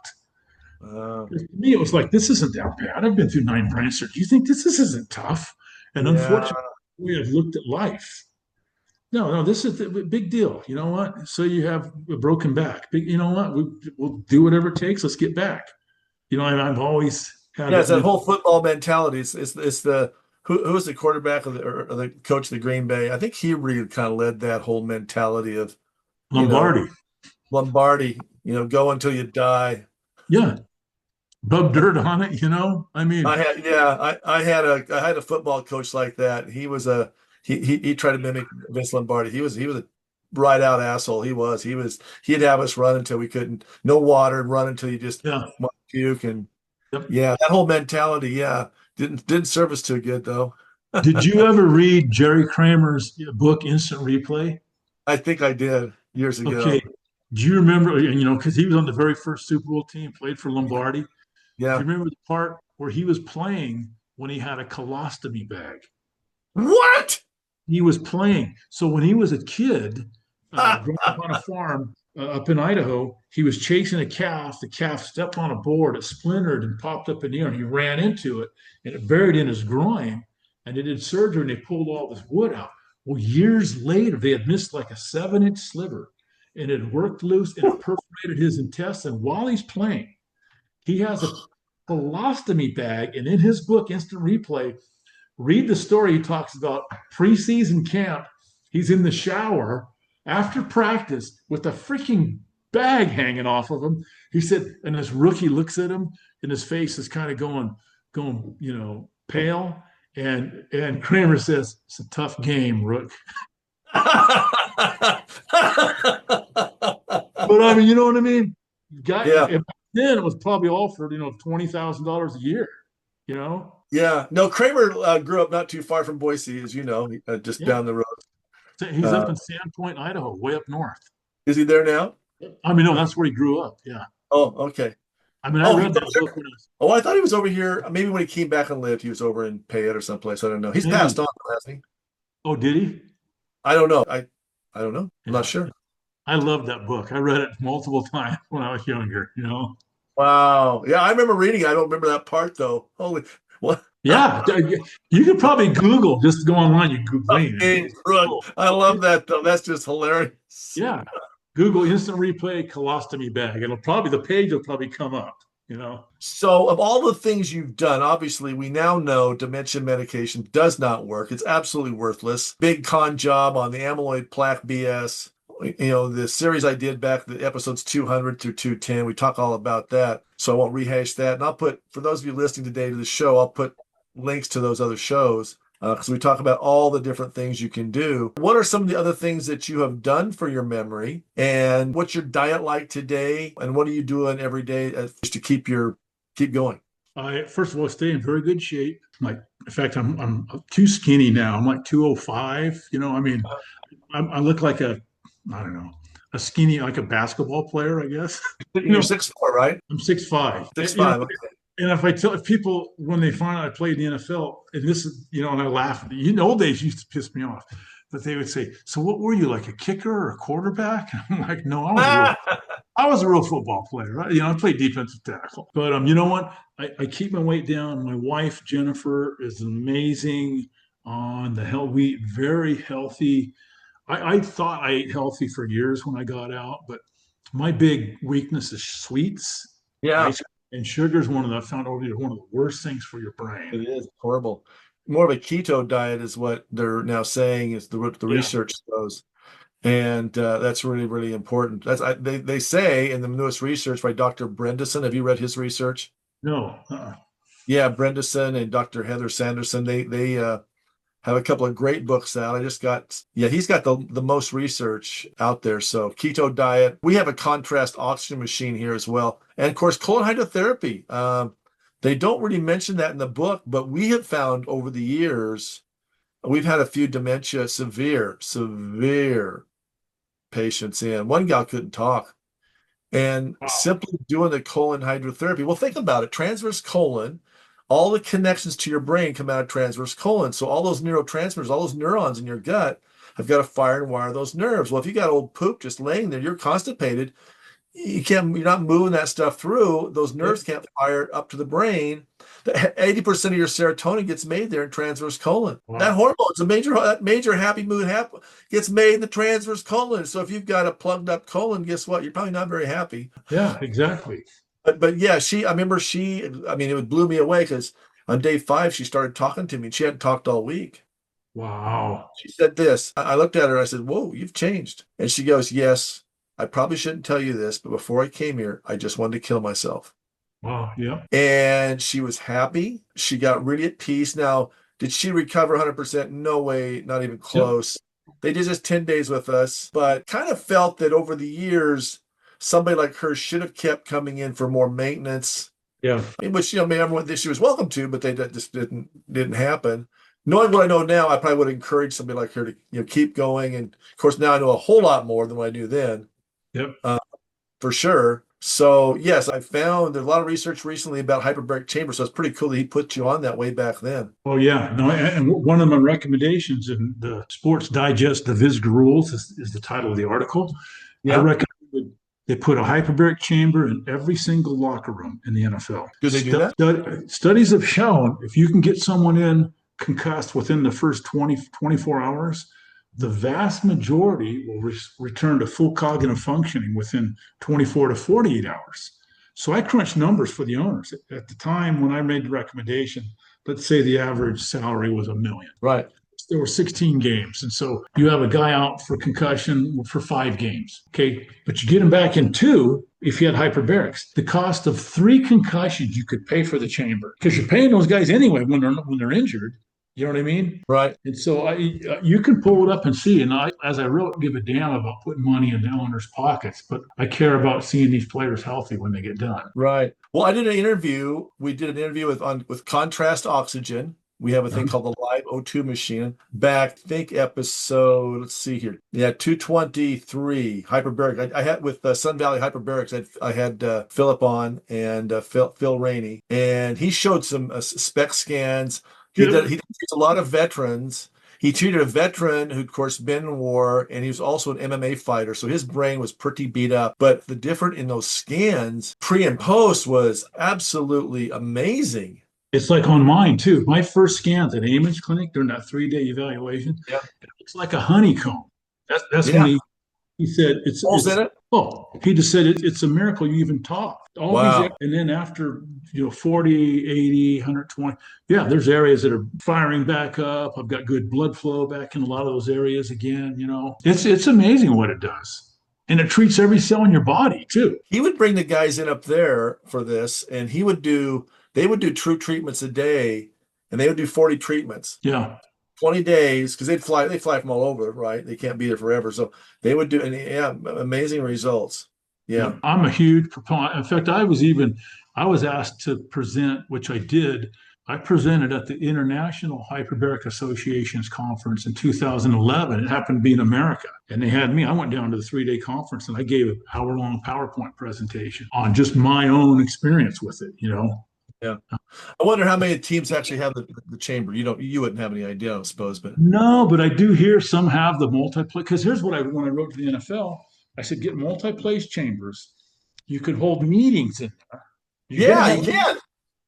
To me, it was like, this isn't that bad. I've been through 9 brain surgeries. You think this isn't tough? And unfortunately, we have looked at life. No, this is a big deal. You know what? So you have a broken back. You know what? We'll do whatever it takes. Let's get back. I've always had. Yeah, it's that whole football mentality. It's the who was the quarterback or the coach of the Green Bay? I think he really kind of led that whole mentality of Lombardi. Go until you die. Yeah. Rub dirt on it, I had a football coach like that. He was he tried to mimic Vince Lombardi. He was a right out asshole. He'd have us run until we couldn't, no water, and run until you just want to puke. And that whole mentality, didn't serve us too good though. Did you ever read Jerry Kramer's book Instant Replay? I think I did years ago. Okay. Do you remember, because he was on the very first Super Bowl team, played for Lombardi. Yeah. Do you remember the part where he was playing when he had a colostomy bag? What? He was playing. So when he was a kid, growing up on a farm up in Idaho, he was chasing a calf. The calf stepped on a board, it splintered and popped up in the air, and he ran into it, and it buried in his groin. And they did surgery, and they pulled all this wood out. Well, years later, they had missed like a 7-inch sliver, and it worked loose, and it perforated his intestine while he's playing. He has a colostomy bag, and in his book, Instant Replay, read the story. He talks about preseason camp. He's in the shower after practice with a freaking bag hanging off of him. He said, and this rookie looks at him, and his face is kind of going, pale. And Kramer says, "It's a tough game, Rook." But you know what I mean? Then it was probably offered, $20,000 a year, Yeah. No, Kramer grew up not too far from Boise, as you know, just down the road. He's up in Sandpoint, Idaho, way up north. Is he there now? No, that's where he grew up. Yeah. Oh, okay. I read that book when I thought he was over here. Maybe when he came back and lived, he was over in Payette or someplace. I don't know. He's passed on, hasn't he? Oh, did he? I don't know. I don't know. I'm not sure. I loved that book. I read it multiple times when I was younger, Wow. Yeah, I remember reading it. I don't remember that part, though. Holy, what? Yeah. You could probably Google, just go online, you Google it. I love that, though. That's just hilarious. Yeah. Google Instant Replay colostomy bag. The page will probably come up, So of all the things you've done, obviously we now know dementia medication does not work. It's absolutely worthless. Big con job on the amyloid plaque BS. The series I did back, the episodes 200 through 210, we talk all about that. So I won't rehash that. And I'll put, for those of you listening today to the show, I'll put links to those other shows because we talk about all the different things you can do. What are some of the other things that you have done for your memory? And what's your diet like today? And what are you doing every day just to keep going? I, first of all, stay in very good shape. In fact, I'm too skinny now. I'm like 205. I look like a skinny, like a basketball player, I guess. You're 6'4", right? I'm 6'5". 6'5", okay. And if people, when they find out I played in the NFL, and this is, and I laugh, in the old days used to piss me off, but they would say, "So what were you, like a kicker or a quarterback?" And I'm like, "No, I was a real football player. Right? I played defensive tackle." But you know what? I keep my weight down. My wife, Jennifer, is amazing on the health. We eat very healthy. I thought I ate healthy for years when I got out, but my big weakness is sweets. Yeah. And sugar is I found over here, one of the worst things for your brain. It is horrible. more of a keto diet is what they're now saying is the Yeah. research shows. And that's really, really important. They say in the newest research by Dr. Bredesen. Have you read his research? No. Yeah, Bredesen and Dr. Heather Sanderson. They have a couple of great books out. He's got the most research out there. So keto diet. We have a contrast oxygen machine here as well, and of course colon hydrotherapy. They don't really mention that in the book, but we have found over the years, we've had a few dementia severe patients in. One gal couldn't talk, and Wow. simply doing the colon hydrotherapy. Well, think about it. Transverse colon, all the connections to your brain come out of transverse colon. So all those neurotransmitters, all those neurons in your gut have got to fire and wire those nerves. Well, if you got old poop just laying there, you're constipated. You're not moving that stuff through. Those nerves can't fire up to the brain. 80% of your serotonin gets made there in transverse colon. Wow. That hormone, it's that major happy mood gets made in the transverse colon. So if you've got a plugged up colon, guess what? You're probably not very happy. Yeah, exactly. But yeah, it blew me away because on day 5, she started talking to me and she hadn't talked all week. Wow. She said this. I looked at her. I said, "Whoa, you've changed." And she goes, "Yes, I probably shouldn't tell you this, but before I came here, I just wanted to kill myself." Wow. Yeah. And she was happy. She got really at peace. Now, did she recover 100%? No way, not even close. Yep. They did just 10 days with us, but kind of felt that over the years, somebody like her should have kept coming in for more maintenance. Yeah. Which, everyone she was welcome to, but they just didn't happen. Knowing what I know now, I probably would encourage somebody like her to keep going. And of course, now I know a whole lot more than what I knew then. Yep. For sure. So yes, I found there's a lot of research recently about hyperbaric chambers. So it's pretty cool that he put you on that way back then. Oh yeah. No, and one of my recommendations in the Sports Digest, the Visger Rules is the title of the article. Yeah. I recommend they put a hyperbaric chamber in every single locker room in the NFL. Do they do that? Studies have shown if you can get someone in concussed within the first 24 hours, the vast majority will return to full cognitive functioning within 24 to 48 hours. So I crunched numbers for the owners. At the time when I made the recommendation, let's say the average salary was $1 million. Right. There were 16 games. And so you have a guy out for concussion for 5 games. Okay. But you get him back in 2 if you had hyperbarics. The cost of 3 concussions you could pay for the chamber because you're paying those guys anyway when they're injured. You know what I mean? Right. And so you can pull it up and see. And as I really give a damn about putting money in the owners' pockets, but I care about seeing these players healthy when they get done. Right. Well, I did an interview. We did an interview with contrast oxygen. We have a thing called the Live O2 machine. Back, I think episode, let's see here. Yeah, 223 hyperbaric. I had with Sun Valley Hyperbarics. I had Philip on and Phil Rainey, and he showed some spec scans. He treats a lot of veterans. He treated a veteran who'd, of course, been in war, and he was also an MMA fighter. So his brain was pretty beat up. But the difference in those scans, pre and post, was absolutely amazing. It's like on mine, too. My first scans at Amon's clinic during that 3-day evaluation, it looks like a honeycomb. That's when he said it's in it? Oh, he just said it's a miracle you even talk. Wow. And then after 40, 80, 120, there's areas that are firing back up. I've got good blood flow back in a lot of those areas again. It's amazing what it does. And it treats every cell in your body too. He would bring the guys in up there for this, and they would do true treatments a day, and they would do 40 treatments. Yeah. 20 days, because they fly from all over, right? They can't be there forever. So they would do, and amazing results. Yeah. I'm a huge proponent. In fact, I was asked to present, which I did. I presented at the International Hyperbaric Association's conference in 2011. It happened to be in America. And they had me. I went down to the 3-day conference and I gave an hour-long PowerPoint presentation on just my own experience with it, Yeah. I wonder how many teams actually have the chamber. You wouldn't have any idea, I suppose, but no, but I do hear some have the multi-place. Because here's when I wrote to the NFL, I said, get multi-place chambers. You could hold meetings in there. You can.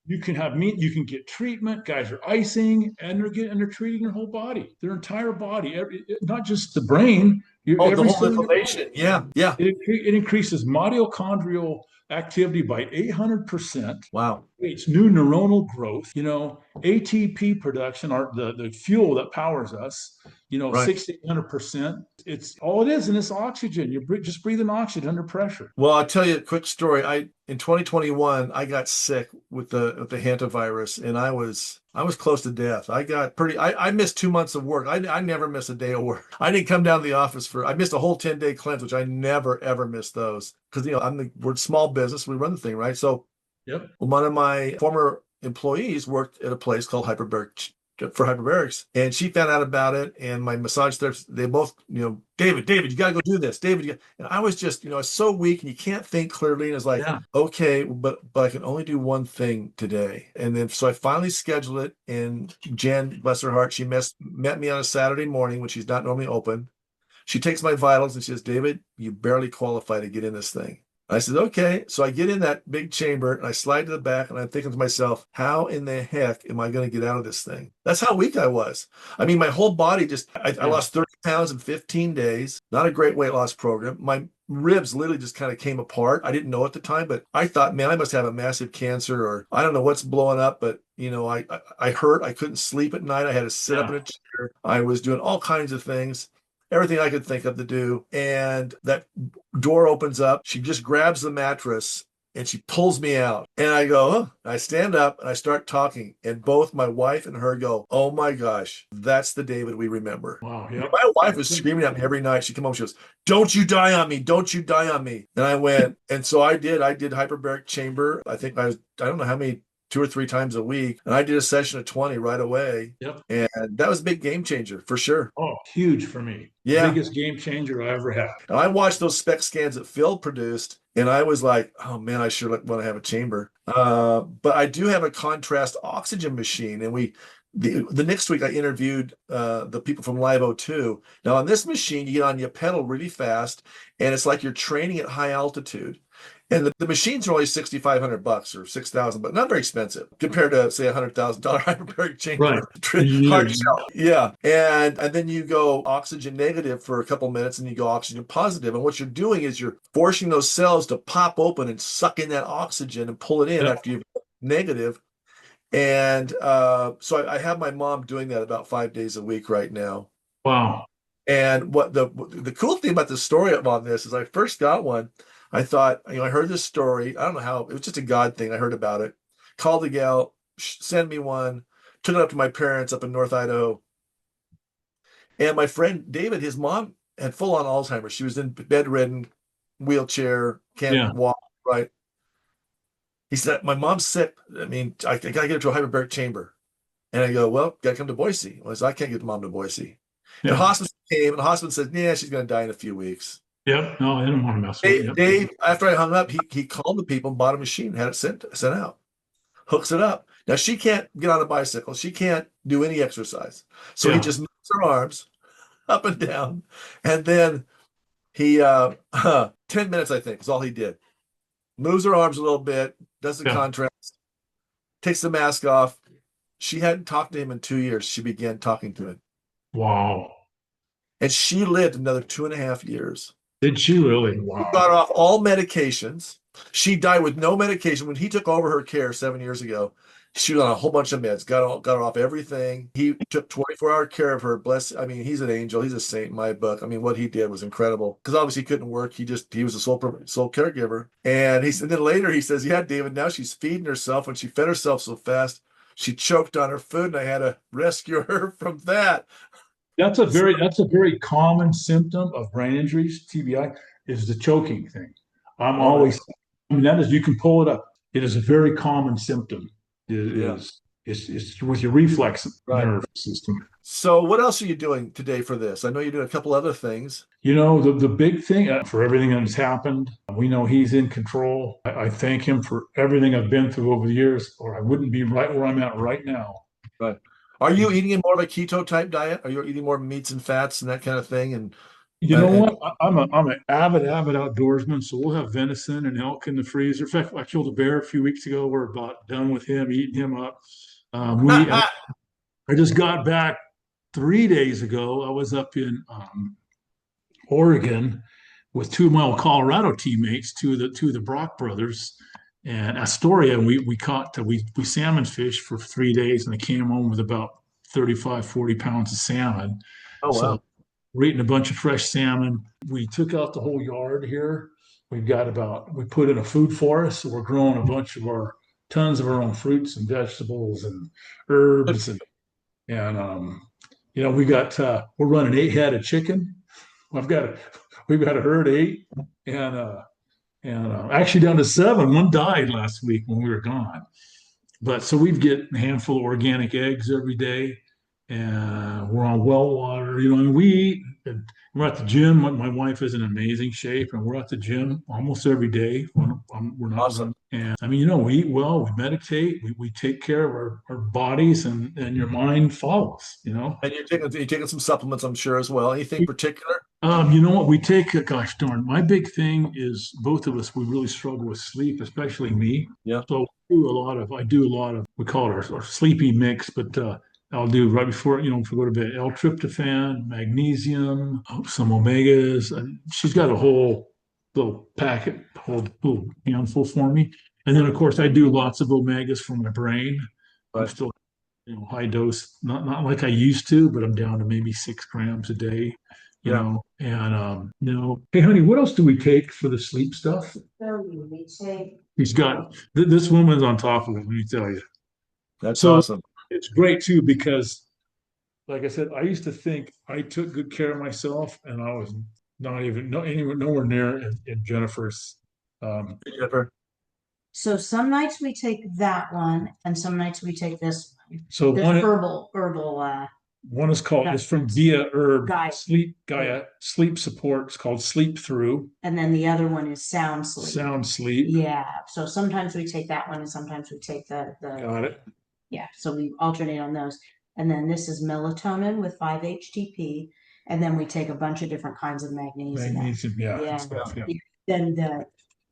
You can have meat, you can get treatment. Guys are icing, and they're treating their whole body, their entire body, not just the brain. Oh, the Every whole cell in your body. inflammation. Yeah, yeah. It increases mitochondrial activity by 800%. Wow. It's new neuronal growth, ATP production, the fuel that powers us, Right. 1,600%. It's all it is, and it's oxygen. Just breathing oxygen under pressure. Well, I'll tell you a quick story. In 2021, I got sick with the hantavirus, and I was close to death. I missed 2 months of work. I never miss a day of work. I didn't come down to the office I missed a whole 10-day cleanse, which I never ever miss those, because we're a small business, we run the thing, right? So Yep. one of my former employees worked at a place called Hyperbaric for hyperbarics, and she found out about it. And my massage therapist, they both, David, you got to go do this. David, and I was just, I was so weak, and you can't think clearly. And it's like, okay, but I can only do one thing today. And then so I finally scheduled it. And Jen, bless her heart, she met me on a Saturday morning when she's not normally open. She takes my vitals and she says, David, you barely qualify to get in this thing. I said, okay. So I get in that big chamber and I slide to the back, and I'm thinking to myself, how in the heck am I going to get out of this thing? That's how weak I was. I mean, my whole body I lost 30 pounds in 15 days. Not a great weight loss program. My ribs literally just kind of came apart. I didn't know at the time, but I thought, man, I must have a massive cancer, or I don't know what's blowing up, but I hurt. I couldn't sleep at night. I had to sit up in a chair. I was doing all kinds of things. Everything I could think of to do. And that door opens up. She just grabs the mattress and she pulls me out. And I go, oh. I stand up and I start talking. And both my wife and her go, oh my gosh, that's the David we remember. Wow. Yep. My wife was screaming at me every night. She came home, she goes, don't you die on me. Don't you die on me. And I went, and so I did hyperbaric chamber. I think I don't know how many, 2 or 3 times a week. And I did a session of 20 right away. Yep. And that was a big game changer for sure. Oh, huge for me. Yeah. Biggest game changer I ever had. And I watched those spec scans that Phil produced, and I was like, oh man, I sure want to have a chamber. But I do have a contrast oxygen machine. And the next week I interviewed the people from Live O2. Now on this machine, you get on, you pedal really fast, and it's like you're training at high altitude. And the machines are only $6,500 or $6,000, but not very expensive compared to, say, $100,000 hyperbaric chamber. Right. Hard to sell. Yeah. And then you go oxygen negative for a couple minutes, and you go oxygen positive. And what you're doing is you're forcing those cells to pop open and suck in that oxygen and pull it in after you've negative. And so I have my mom doing that about 5 days a week right now. Wow. And what the cool thing about the story on this is I first got one. I thought, I heard this story. I don't know how, it was just a God thing. I heard about it. Called the gal, send me one, took it up to my parents up in North Idaho. And my friend David, his mom had full on Alzheimer's. She was in bedridden, wheelchair, can't walk, right? He said, my mom's sick. I mean, I got to get her to a hyperbaric chamber. And I go, well, got to come to Boise. Well, I can't get mom to Boise. Yeah. The hospital came, and the hospital said, yeah, she's going to die in a few weeks. Yep. No, I didn't want to mess with it. Dave, after I hung up, he called the people and bought a machine, had it sent out, hooks it up. Now she can't get on a bicycle. She can't do any exercise. So he just moves her arms up and down. And then he, 10 minutes, I think, is all he did. Moves her arms a little bit, does the contrast, takes the mask off. She hadn't talked to him in 2 years. She began talking to him. Wow. And she lived another 2.5 years. Did she really? Wow. She got off all medications. She died with no medication. When he took over her care 7 years ago, she was on a whole bunch of meds, got her off everything. He took 24-hour care of her. He's an angel. He's a saint in my book. I mean, what he did was incredible, because obviously he couldn't work. He was a sole caregiver. And then later he says, yeah, David, now she's feeding herself. When she fed herself so fast, she choked on her food, and I had to rescue her from that. That's a very common symptom of brain injuries, TBI, is the choking thing. That is, you can pull it up. It is a very common symptom. It's with your reflex nerve system. So what else are you doing today for this? I know you're doing a couple other things. The big thing for everything that has happened, we know he's in control. I thank him for everything I've been through over the years, or I wouldn't be right where I'm at right now. Right. Are you eating more of a keto type diet? Are you eating more meats and fats and that kind of thing? And You know what? I'm an avid outdoorsman, so we'll have venison and elk in the freezer. In fact, I killed a bear a few weeks ago. We're about done with him, eating him up. I just got back 3 days ago. I was up in Oregon with two of my old Colorado teammates, two of the Brock brothers, and Astoria. And we salmon fished for 3 days, and I came home with about 35, 40 pounds of salmon. Oh, wow. So we're eating a bunch of fresh salmon. We took out the whole yard here. We put in a food forest. So we're growing a bunch of tons of our own fruits and vegetables and herbs. We're running 8 head of chicken. We've got a herd of 8 and actually down to 7. One died last week when we were gone. But so we get a handful of organic eggs every day. And we're on well water, and we eat. And we're at the gym. My wife is in amazing shape, and we're at the gym almost every day. We're not. Awesome. And we eat well, we meditate, we take care of our bodies, and your mind follows. And you're taking some supplements, I'm sure, as well. Anything particular? You know what we take? Gosh darn, my big thing is both of us. We really struggle with sleep, especially me. Yeah. So I do a lot of we call it our sleepy mix, but. I'll do right before we go to bed, L-tryptophan, magnesium, some omegas. And she's got a whole little packet, whole little handful for me. And then, of course, I do lots of omegas for my brain. Right. I'm still, high dose, not like I used to, but I'm down to maybe 6 grams a day. You know. And hey, honey, what else do we take for the sleep stuff? He's got this woman's on top of it. Let me tell you. That's awesome. It's great too because, like I said, I used to think I took good care of myself, and I was not even nowhere near in Jennifer's. Jennifer. So some nights we take that one, and some nights we take this one. So This one herbal. one is called it's from Via Herb Gaia. Sleep Support. It's called Sleep Through. And then the other one is Sound Sleep. Sound Sleep. Yeah. So sometimes we take that one, and sometimes we take the. Got it. Yeah. So we alternate on those, and then this is melatonin with 5-HTP, and then we take a bunch of different kinds of magnesium. Magnesium, yeah. Yeah. Stuff, yeah. Then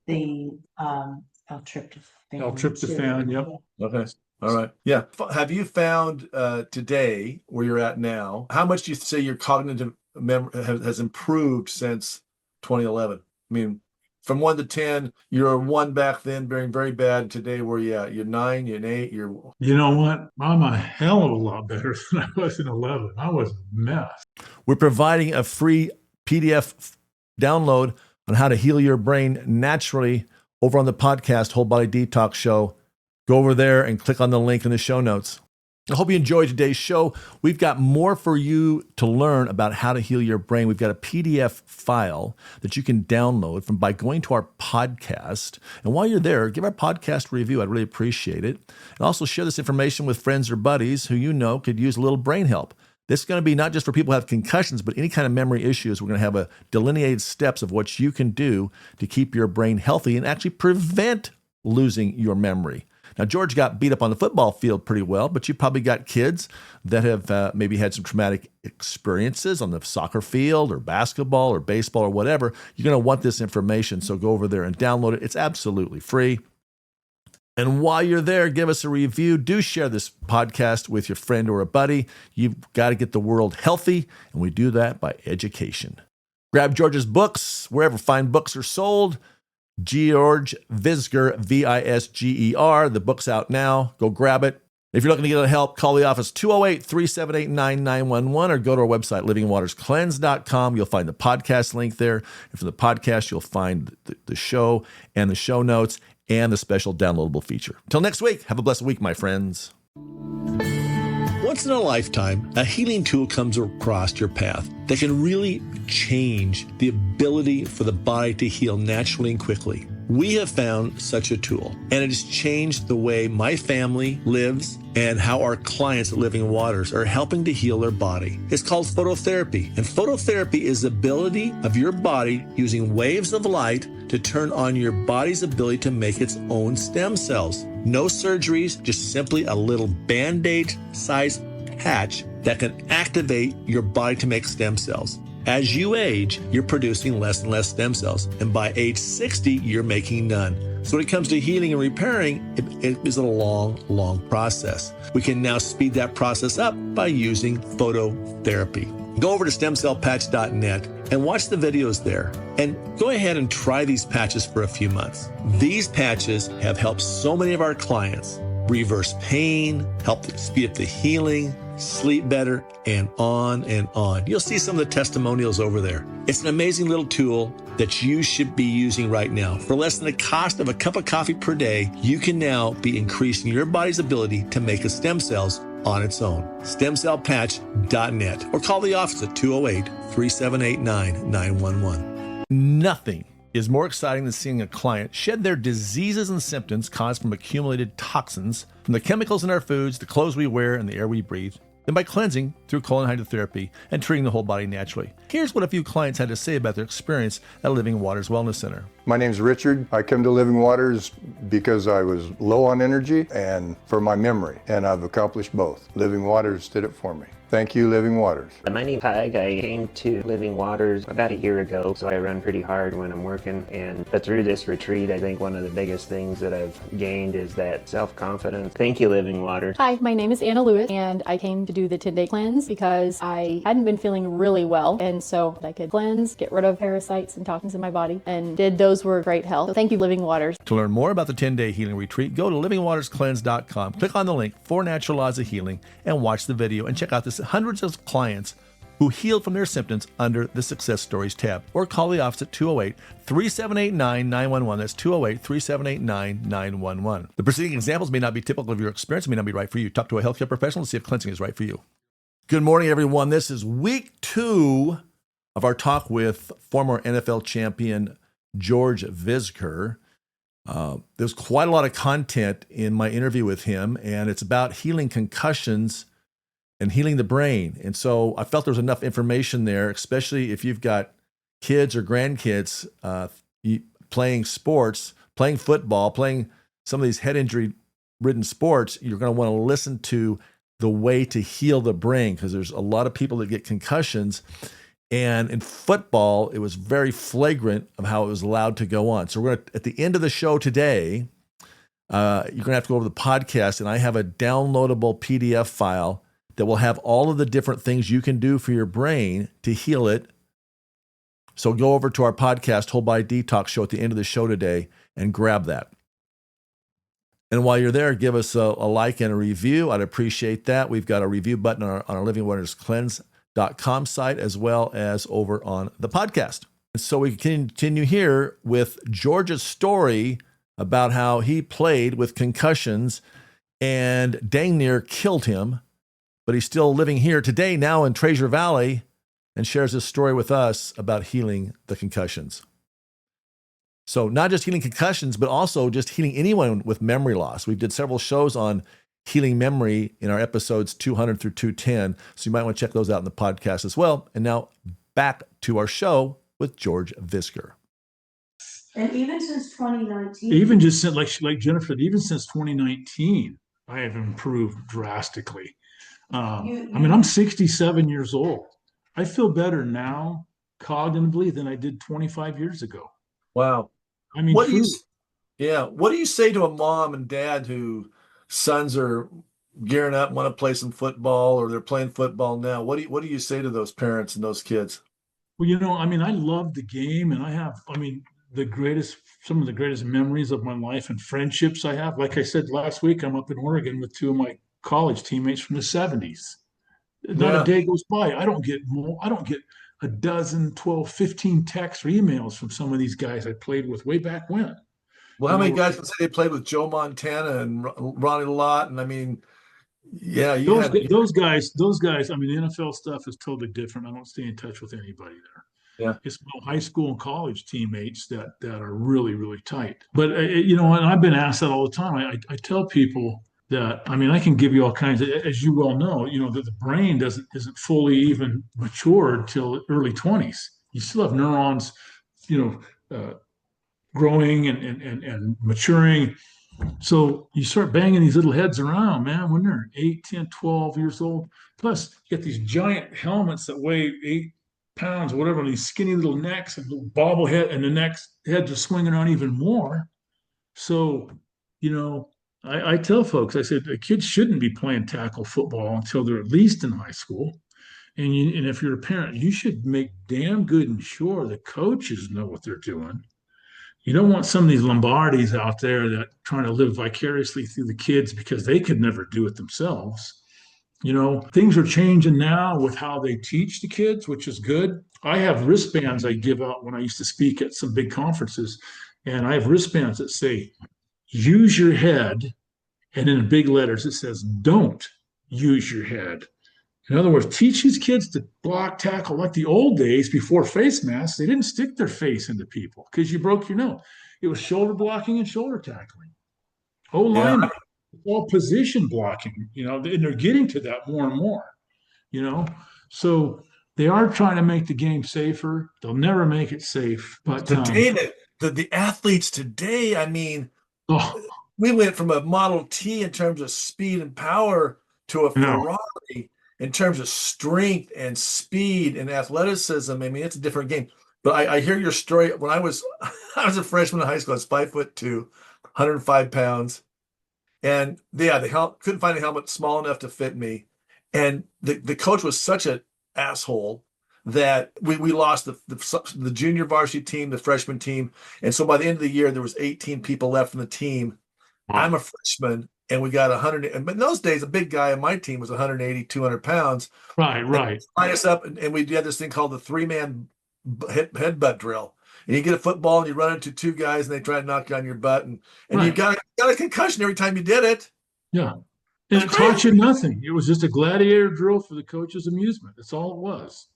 the L-tryptophan. L-tryptophan, yep. Okay. All right. Yeah. Have you found today where you're at now, how much do you say your cognitive memory has improved since 2011? I mean, from 1 to 10, you're a 1 back then, being very bad. Today, where you at? You're 9, you're an 8, you're. You know what? I'm a hell of a lot better than I was in 11. I was a mess. We're providing a free PDF download on how to heal your brain naturally over on the podcast Whole Body Detox Show. Go over there and click on the link in the show notes. I hope you enjoyed today's show. We've got more for you to learn about how to heal your brain. We've got a PDF file that you can download by going to our podcast. And while you're there, give our podcast a review. I'd really appreciate it. And also share this information with friends or buddies who could use a little brain help. This is going to be not just for people who have concussions, but any kind of memory issues. We're going to have a delineated steps of what you can do to keep your brain healthy and actually prevent losing your memory. Now, George got beat up on the football field pretty well, but you probably got kids that have maybe had some traumatic experiences on the soccer field or basketball or baseball or whatever. You're going to want this information, so go over there and download it. It's absolutely free. And while you're there, give us a review. Do share this podcast with your friend or a buddy. You've got to get the world healthy, and we do that by education. Grab George's books wherever fine books are sold. George Visger, Visger. The book's out now. Go grab it. If you're looking to get help, call the office 208-378-9911 or go to our website, livingwaterscleanse.com. You'll find the podcast link there. And from the podcast, you'll find the show and the show notes and the special downloadable feature. Until next week, have a blessed week, my friends. Once in a lifetime, a healing tool comes across your path that can really change the ability for the body to heal naturally and quickly. We have found such a tool, and it has changed the way my family lives and how our clients at Living Waters are helping to heal their body. It's called phototherapy, and phototherapy is the ability of your body using waves of light to turn on your body's ability to make its own stem cells. No surgeries, just simply a little Band-Aid sized patch that can activate your body to make stem cells. As you age, you're producing less and less stem cells, and by age 60, you're making none. So when it comes to healing and repairing, it is a long, long process. We can now speed that process up by using phototherapy. Go over to stemcellpatch.net and watch the videos there. And go ahead and try these patches for a few months. These patches have helped so many of our clients reverse pain, help speed up the healing, sleep better, and on and on. You'll see some of the testimonials over there. It's an amazing little tool that you should be using right now. For less than the cost of a cup of coffee per day, you can now be increasing your body's ability to make the stem cells on its own. Stemcellpatch.net or call the office at 208-3789-911. Nothing is more exciting than seeing a client shed their diseases and symptoms caused from accumulated toxins from the chemicals in our foods, the clothes we wear, and the air we breathe, than by cleansing through colon hydrotherapy and treating the whole body naturally. Here's what a few clients had to say about their experience at Living Waters Wellness Center. My name's Richard. I come to Living Waters because I was low on energy and for my memory, and I've accomplished both. Living Waters did it for me. Thank you, Living Waters. My name's Peg. I came to Living Waters about a year ago, so I run pretty hard when I'm working. But through this retreat, I think one of the biggest things that I've gained is that self-confidence. Thank you, Living Waters. Hi, my name is Anna Lewis, and I came to do the 10-day cleanse because I hadn't been feeling really well, and so I could cleanse, get rid of parasites and toxins in my body, and those were great help. So thank you, Living Waters. To learn more about the 10-day healing retreat, go to livingwaterscleanse.com, click on the link 4 Natural Laws of Healing, and watch the video and check out this hundreds of clients who healed from their symptoms under the Success Stories tab, or call the office at 208-3789-911. That's 208-3789-911. The preceding examples may not be typical of your experience, may not be right for you. Talk to a healthcare professional to see if cleansing is right for you. Good morning, everyone. This is week 2 of our talk with former NFL champion George Visger. There's quite a lot of content in my interview with him, and it's about healing concussions and healing the brain. And so I felt there was enough information there, especially if you've got kids or grandkids playing sports, playing football, playing some of these head injury ridden sports. You're going to want to listen to the way to heal the brain, because there's a lot of people that get concussions. And in football, it was very flagrant of how it was allowed to go on. So we're going to, at the end of the show today, you're going to have to go over the podcast, and I have a downloadable PDF file that will have all of the different things you can do for your brain to heal it. So go over to our podcast, Whole Body Detox Show, at the end of the show today and grab that. And while you're there, give us a like and a review. I'd appreciate that. We've got a review button on our livingwaterscleanse.com site, as well as over on the podcast. And so we continue here with George's story about how he played with concussions and dang near killed him, but he's still living here today now in Treasure Valley, and shares his story with us about healing the concussions. So not just healing concussions, but also just healing anyone with memory loss. We did several shows on healing memory in our episodes 200 through 210, so you might want to check those out in the podcast as well. And now back to our show with George Visger. And even since 2019, Even just since, like Jennifer said, even since 2019, I have improved drastically. I'm 67 years old. I feel better now cognitively than I did 25 years ago. Wow. I mean, What do you say to a mom and dad who sons are gearing up and want to play some football, or they're playing football now? What do you say to those parents and those kids? well, I love the game, and I have, some of the greatest memories of my life and friendships I have. Like I said last week, I'm up in Oregon with 2 of my college teammates from the 70s. Not a day goes by. I don't get a dozen, 12, 15 texts or emails from some of these guys I played with way back when. Well, how many guys would say they played with Joe Montana and Ronnie Lott? And those guys, the NFL stuff is totally different. I don't stay in touch with anybody there. Yeah. It's my high school and college teammates that are really, really tight. But, and I've been asked that all the time. I tell people that, I can give you all kinds of, as you well know, that the brain isn't fully even matured till early 20s. You still have neurons, growing and maturing. So you start banging these little heads around, man, when they're 8, 10, 12 years old. Plus, you get these giant helmets that weigh pounds, whatever, on these skinny little necks and little bobblehead, and the next heads are swinging on even more. So, you know, I tell folks, I said, the kids shouldn't be playing tackle football until they're at least in high school. And if you're a parent, you should make damn good and sure the coaches know what they're doing. You don't want some of these Lombardis out there that trying to live vicariously through the kids because they could never do it themselves. Things are changing now with how they teach the kids, which is good. I have wristbands I give out when I used to speak at some big conferences, and I have wristbands that say, use your head, and in big letters it says, don't use your head. In other words, teach these kids to block, tackle like the old days before face masks. They didn't stick their face into people because you broke your nose. It was shoulder blocking and shoulder tackling. Oh, lineman, all position blocking, and they're getting to that more and more, So they are trying to make the game safer. They'll never make it safe. But today, the athletes today, I mean, we went from a Model T in terms of speed and power to a Ferrari in terms of strength and speed and athleticism. I mean, it's a different game. But I hear your story. When I was a freshman in high school, I was 5'2", 105 pounds. And they couldn't find a helmet small enough to fit me. And the coach was such an asshole that we lost the junior varsity team, the freshman team. And so by the end of the year, there was 18 people left in the team. Wow. I'm a freshman, and we got 100. But in those days, a big guy on my team was 180, 200 pounds. Right. Line us up, and we had this thing called the 3-man headbutt drill. And you get a football and you run into two guys and they try to knock you on your butt, and you got a concussion every time you did it. Yeah. And it taught you nothing. It was just a gladiator drill for the coach's amusement. That's all it was.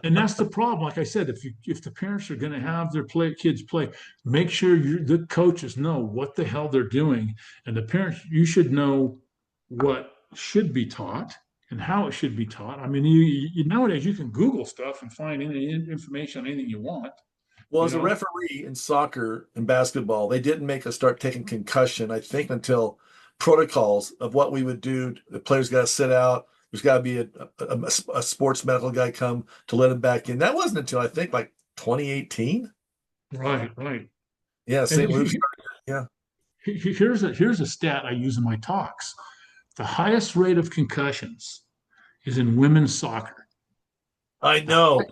And that's the problem. Like I said, if the parents are going to have their kids play, make sure the coaches know what the hell they're doing. And the parents, you should know what should be taught and how it should be taught. I mean, nowadays you can Google stuff and find any information on anything you want. Well, as a referee in soccer and basketball, they didn't make us start taking concussion, I think, until protocols of what we would do. The players got to sit out. There's got to be a sports medical guy come to let him back in. That wasn't until I think like 2018. Right. Yeah, St. Louis. Yeah. Here's a stat I use in my talks. The highest rate of concussions is in women's soccer. I know.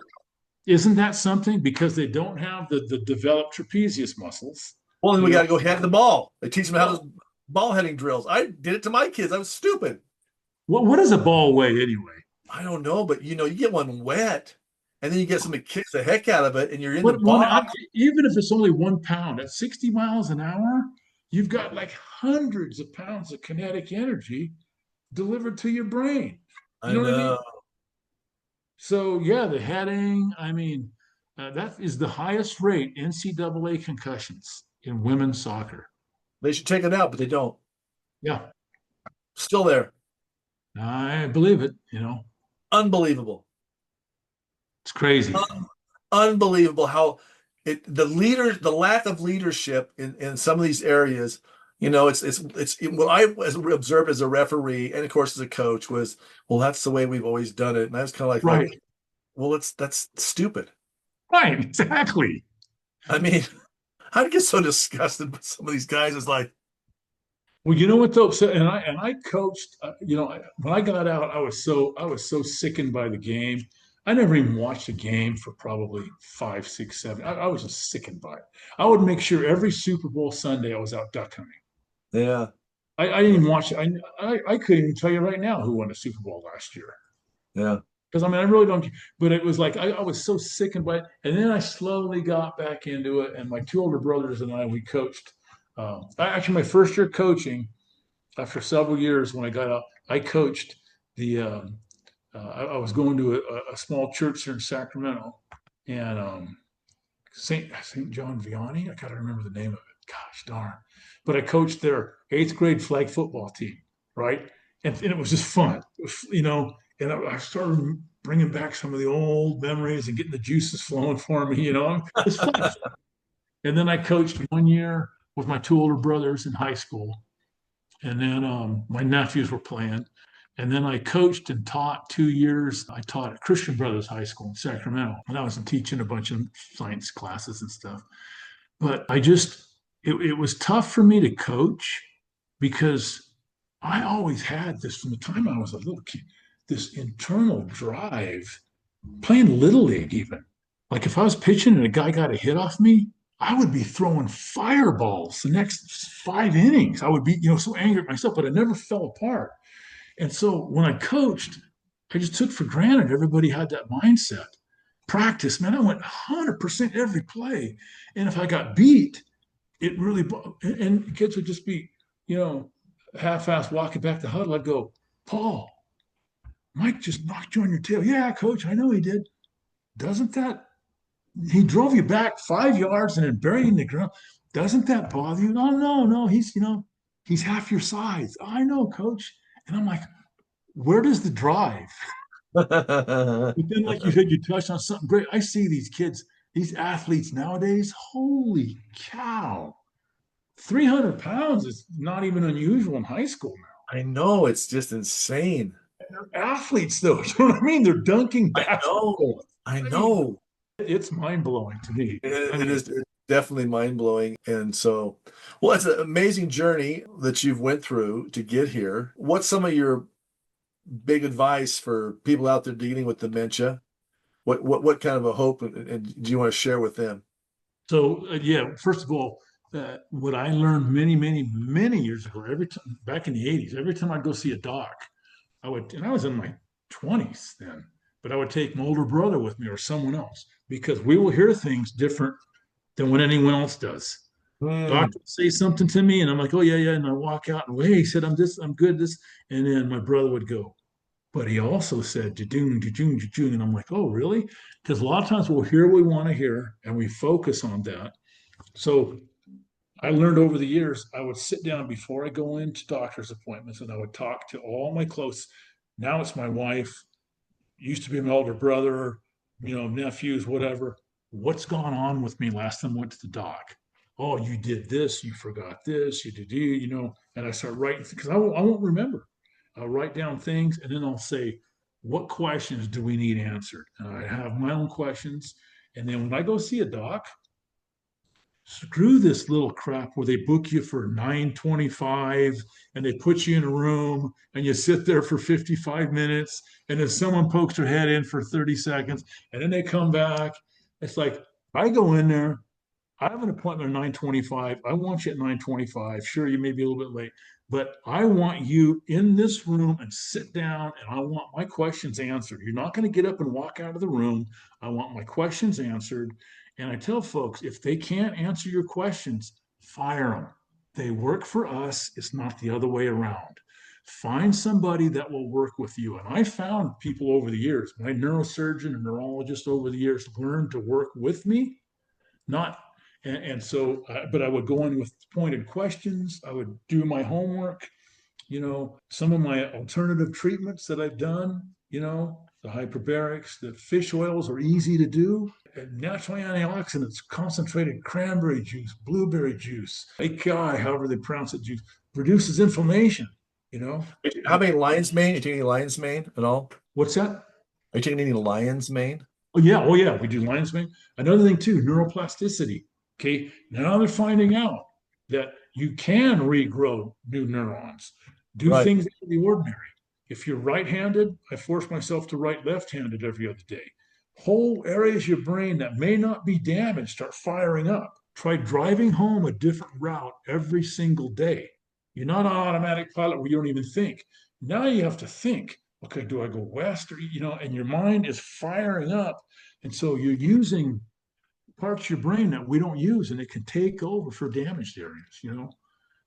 Isn't that something? Because they don't have the developed trapezius muscles. Well, then we got to go head the ball. They teach them how to ball heading drills. I did it to my kids. I was stupid. What does a ball weigh anyway? I don't know, but you get one wet, and then you get somebody kicks the heck out of it, and you're in the ball. Even if it's only 1 pound at 60 miles an hour, you've got like hundreds of pounds of kinetic energy delivered to your brain. You know what I mean? So yeah, the heading. I mean, that is the highest rate NCAA concussions in women's soccer. They should take it out, but they don't. Yeah, still there. I believe it. Unbelievable. It's crazy. Unbelievable how the lack of leadership in some of these areas. It's what I observed as a referee and of course as a coach was, well, that's the way we've always done it. And I was kind of like, right. Well, that's stupid. Right. Exactly. I mean, I get so disgusted with some of these guys. It's like, well, you know what though? So, and I coached, when I got out, I was so sickened by the game. I never even watched a game for probably 5, 6, 7. I was just sickened by it. I would make sure every Super Bowl Sunday I was out duck hunting. Yeah. I didn't even watch it. I couldn't even tell you right now who won the Super Bowl last year. Yeah. Because I really don't. But it was like I was so sickened by it, and then I slowly got back into it. And my 2 older brothers and we coached. Actually, my first year coaching, after several years when I got out, I coached the. I was going to a small church here in Sacramento, and St. John Vianney. I gotta remember the name of it. Gosh darn! But I coached their 8th grade flag football team, right? And it was just fun, And I started bringing back some of the old memories and getting the juices flowing for me. It's fun. And then I coached 1 year with my 2 older brothers in high school, and then my nephews were playing. And then I coached and taught 2 years. I taught at Christian Brothers High School in Sacramento. And I was teaching a bunch of science classes and stuff. But it was tough for me to coach because I always had this from the time I was a little kid, this internal drive, playing Little League even. Like if I was pitching and a guy got a hit off me, I would be throwing fireballs the next 5 innings. I would be, so angry at myself, but I never fell apart. And so when I coached, I just took for granted everybody had that mindset. Practice, man, I went 100% every play. And if I got beat, it really, and kids would just be, half-assed walking back to huddle. I'd go, Paul, Mike just knocked you on your tail. Yeah, coach, I know he did. Doesn't that, he drove you back 5 yards and then buried you in the ground. Doesn't that bother you? No, he's half your size. I know, coach. And I'm like, where does the drive? But then, like you said, you touched on something great. I see these kids, these athletes nowadays, holy cow. 300 pounds is not even unusual in high school now. I know, it's just insane. And they're athletes, though. You know what I mean? They're dunking basketball. I know. It's mind-blowing to me. It is definitely mind-blowing. And so, well, it's an amazing journey that you've went through to get here. What's some of your big advice for people out there dealing with dementia? What kind of a hope and do you want to share with them? So, first of all, what I learned many, many, many years ago, every time back in the 80s, every time I'd go see a doc, and I was in my 20s then, but I would take my older brother with me or someone else because we will hear things different than what anyone else does. Doctor would say something to me, and I'm like, oh yeah, and I walk out and hey, he said I'm good, and then my brother would go, but he also said jadoon, jadoon, jadoon, and I'm like, oh really? Because a lot of times we'll hear what we want to hear and we focus on that. So I learned over the years, I would sit down before I go into doctor's appointments and I would talk to all my close. Now it's my wife, used to be my older brother, nephews, whatever. What's gone on with me last time I went to the doc? Oh, you did this, you forgot this, and I start writing because I won't remember. I'll write down things and then I'll say, what questions do we need answered? And I have my own questions. And then when I go see a doc, screw this little crap where they book you for 9:25 and they put you in a room and you sit there for 55 minutes and then someone pokes their head in for 30 seconds and then they come back. It's like I go in there, I have an appointment at 9:25. I want you at 9:25. Sure, you may be a little bit late, but I want you in this room and sit down and I want my questions answered. You're not going to get up and walk out of the room. I want my questions answered. And I tell folks, if they can't answer your questions, fire them. They work for us. It's not the other way around. Find somebody that will work with you. And I found people over the years, my neurosurgeon and neurologist over the years learned to work with me, not but I would go in with pointed questions. I would do my homework. Some of my alternative treatments that I've done, the hyperbarics, the fish oils are easy to do. Natural antioxidants, concentrated cranberry juice, blueberry juice, AKI, however they pronounce it, juice, reduces inflammation, How many lion's mane? Are you taking any lion's mane at all? What's that? Are you taking any lion's mane? Oh yeah, we do lion's mane. Another thing too, neuroplasticity. Okay, now they're finding out that you can regrow new neurons, do things out of the ordinary. If you're right-handed, I force myself to write left-handed every other day. Whole areas of your brain that may not be damaged start firing up. Try driving home a different route every single day. You're not an automatic pilot where you don't even think. Now you have to think, okay, do I go west or, and your mind is firing up. And so you're using parts of your brain that we don't use and it can take over for damaged areas,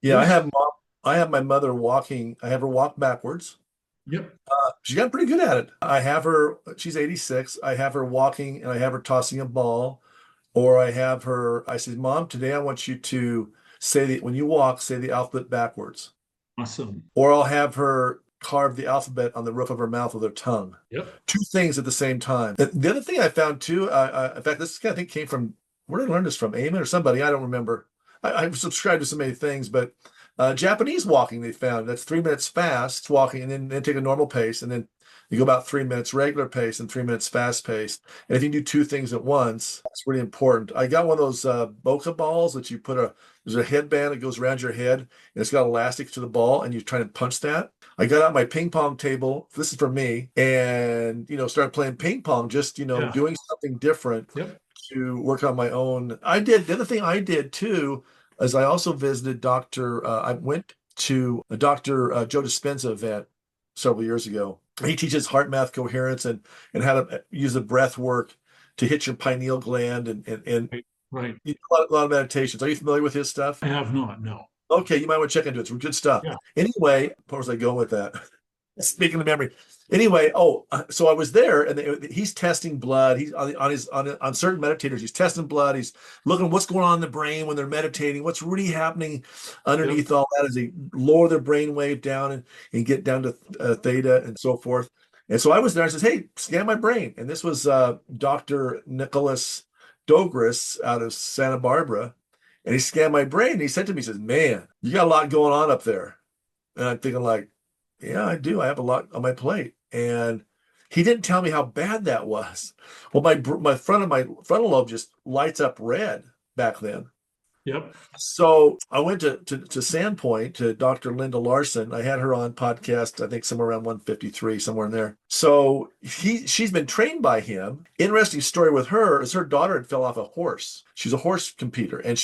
Yeah, I have my mother walking. I have her walk backwards. Yep. She got pretty good at it. I have her, she's 86. I have her walking and I have her tossing a ball, or I said, Mom, today I want you to when you walk, say the alphabet backwards. Awesome. Or I'll have her carve the alphabet on the roof of her mouth with her tongue. Yep. Two things at the same time. The other thing I found too, in fact, this kind of thing came from, where did I learn this from? Eamon or somebody? I don't remember. I've subscribed to so many things, but Japanese walking they found. That's 3 minutes fast walking and then take a normal pace. And then you go about 3 minutes regular pace and 3 minutes fast pace. And if you do two things at once, that's really important. I got one of those Boca balls that you there's a headband that goes around your head and it's got elastic to the ball and you try to punch that. I got out my ping pong table. This is for me. And, started playing ping pong, just, doing something different to work on my own. The other thing I did too, is I also visited I went to a Dr. Joe Dispenza event several years ago. He teaches heart math coherence and how to use the breath work to hit your pineal gland and Right. you do a lot of meditations. Are you familiar with his stuff? I have not, no. Okay, you might want to check into it. It's good stuff. Yeah. Anyway, where was I going with that? Speaking of memory. Anyway, so I was there, and he's testing blood. He's on certain meditators. He's testing blood. He's looking what's going on in the brain when they're meditating. What's really happening underneath all that as they lower their brain wave down and get down to theta and so forth. And so I was there. I says, "Hey, scan my brain." And this was Dr. Nicholas Dogris out of Santa Barbara, and he scanned my brain. And he said to me, he says, "Man, you got a lot going on up there." And I'm thinking like, yeah, I do. I have a lot on my plate. And he didn't tell me how bad that was. Well, my frontal lobe just lights up red back then. Yep. So I went to Sandpoint to Dr. Linda Larson. I had her on podcast, I think somewhere around 153, somewhere in there. So she's been trained by him. Interesting story with her is her daughter had fell off a horse. She's a horse competitor, and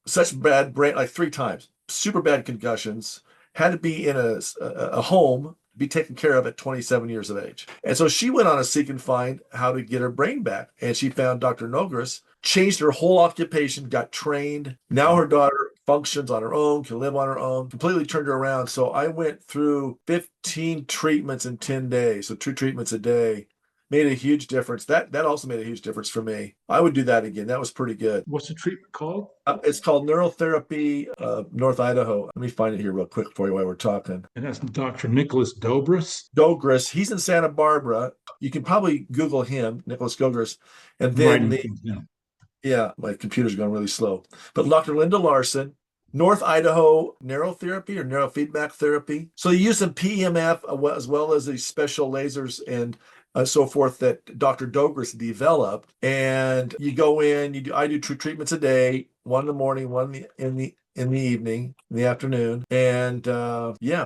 such bad brain, like 3 times, super bad concussions, had to be in a home, be taken care of at 27 years of age. And so she went on a seek and find how to get her brain back. And she found Dr. Nogris, changed her whole occupation, got trained. Now her daughter functions on her own, can live on her own, completely turned her around. So I went through 15 treatments in 10 days. So 2 treatments a day. Made a huge difference. That also made a huge difference for me. I would do that again. That was pretty good. What's the treatment called? It's called Neurotherapy North Idaho. Let me find it here real quick for you while we're talking. And that's Dr. Nicholas Dogris. He's in Santa Barbara. You can probably Google him, Nicholas Dogris. And then my computer's going really slow. But Dr. Linda Larson, North Idaho Neurotherapy or Neurofeedback Therapy. So you use some PEMF as well as these special lasers and so forth that Dr. Dogris developed. And you go in, I do 2 treatments a day, 1 in the morning, 1 in the evening, in the afternoon. And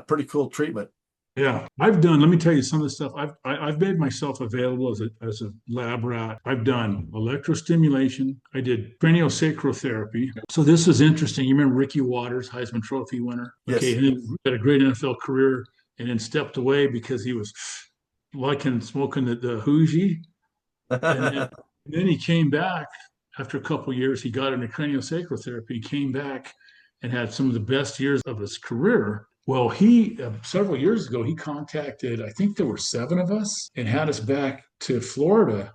pretty cool treatment. Yeah, let me tell you some of the stuff. I've made myself available as a lab rat. I've done electrostimulation. I did craniosacral therapy. So this is interesting. You remember Ricky Waters, Heisman Trophy winner? Yes. Okay, and then had a great NFL career and then stepped away because he was smoking the hoogie. And then he came back after a couple of years. He got into craniosacral therapy and came back and had some of the best years of his career. Well, he several years ago, he contacted, I think there were 7 of us, and had us back to Florida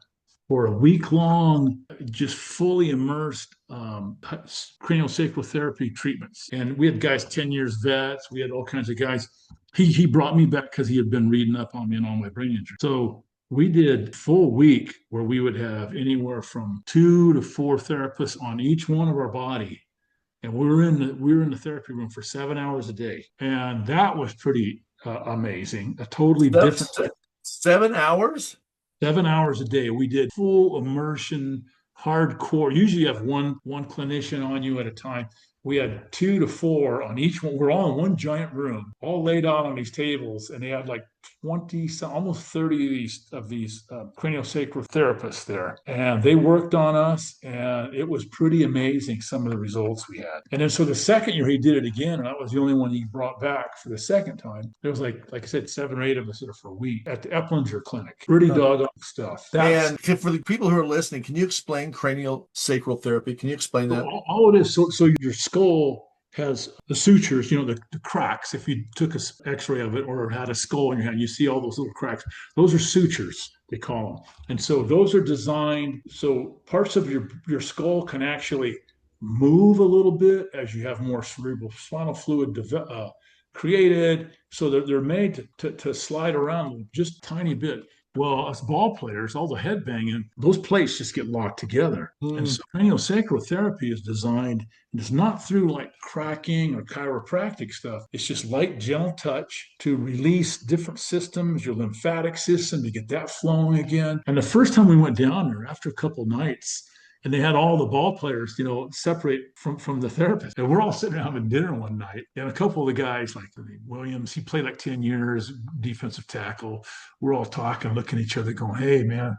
for a week-long, just fully immersed craniosacral therapy treatments. And we had guys 10 years vets. We had all kinds of guys. He brought me back because he had been reading up on me and all my brain injuries. So we did full week where we would have anywhere from 2 to 4 therapists on each one of our body. And we were in the therapy room for 7 hours a day. And that was pretty amazing. A totally different. 7 hours? 7 hours a day. We did full immersion, hardcore. Usually you have one clinician on you at a time. We had 2 to 4 on each one. We're all in one giant room, all laid out on these tables, and they had like 20, almost 30 of these craniosacral therapists there. And they worked on us, and it was pretty amazing, some of the results we had. And then so the second year he did it again, and I was the only one he brought back for the second time. There was like I said, 7 or 8 of us there for a week at the Epplinger Clinic. Pretty doggone stuff. And for the people who are listening, can you explain craniosacral therapy? Can you explain that? All it is, so your skull has the sutures, the cracks. If you took an x-ray of it or had a skull in your hand, you see all those little cracks. Those are sutures, they call them. And so those are designed so parts of your skull can actually move a little bit as you have more cerebral spinal fluid created. So they're made to slide around just a tiny bit. Well, us ball players, all the head banging, those plates just get locked together. And so craniosacral therapy is designed, and it's not through like cracking or chiropractic stuff. It's just light, gentle touch to release different systems, your lymphatic system, to get that flowing again. And the first time we went down there, after a couple of nights, and they had all the ball players, separate from the therapist. And we're all sitting around having dinner one night. And a couple of the guys, like Williams, he played like 10 years, defensive tackle. We're all talking, looking at each other, going, "Hey, man,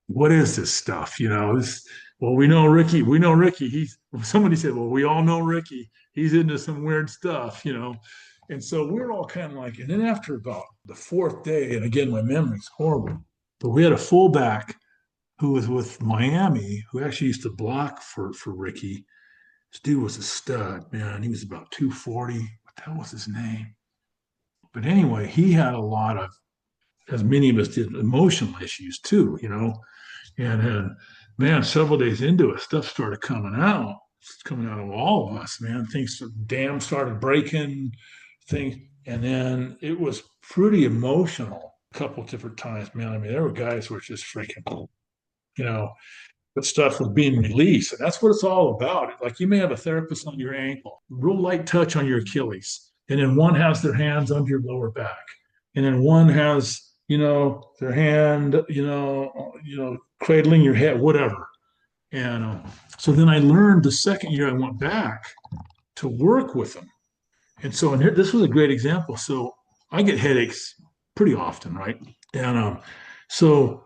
what is this stuff?" Well, we know Ricky. Somebody said, "Well, we all know Ricky. He's into some weird stuff." And so we're all kind of like, and then after about the fourth day, and again, my memory's horrible, but we had a fullback who was with Miami, who actually used to block for Ricky. This dude was a stud, man. He was about 240. What the hell was his name? But anyway, he had a lot of, as many of us did, emotional issues too, And man, several days into it, stuff started coming out. It's coming out of all of us, man. Dams started breaking, things. And then it was pretty emotional a couple of different times, man. I mean, there were guys who were just freaking, but stuff was being released. And that's what it's all about. Like, you may have a therapist on your ankle, real light touch on your Achilles, and then one has their hands under your lower back, and then one has, their hand, cradling your head, whatever. And so then I learned the second year I went back to work with them. And so, and here, this was a great example. So I get headaches pretty often, right? And so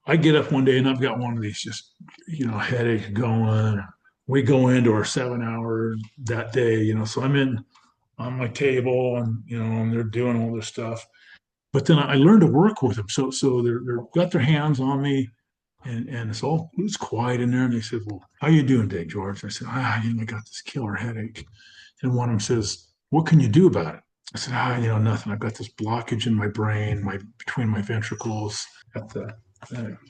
I get up one day and I've got one of these just, headaches going. We go into our 7 hour that day, so I'm in on my table and they're doing all this stuff. But then I learned to work with them. So they're got their hands on me, and it's quiet in there. And they said, "Well, how you doing today, George?" I said, I got this killer headache. And one of them says, "What can you do about it?" I said, nothing. I've got this blockage in my brain, between my ventricles at the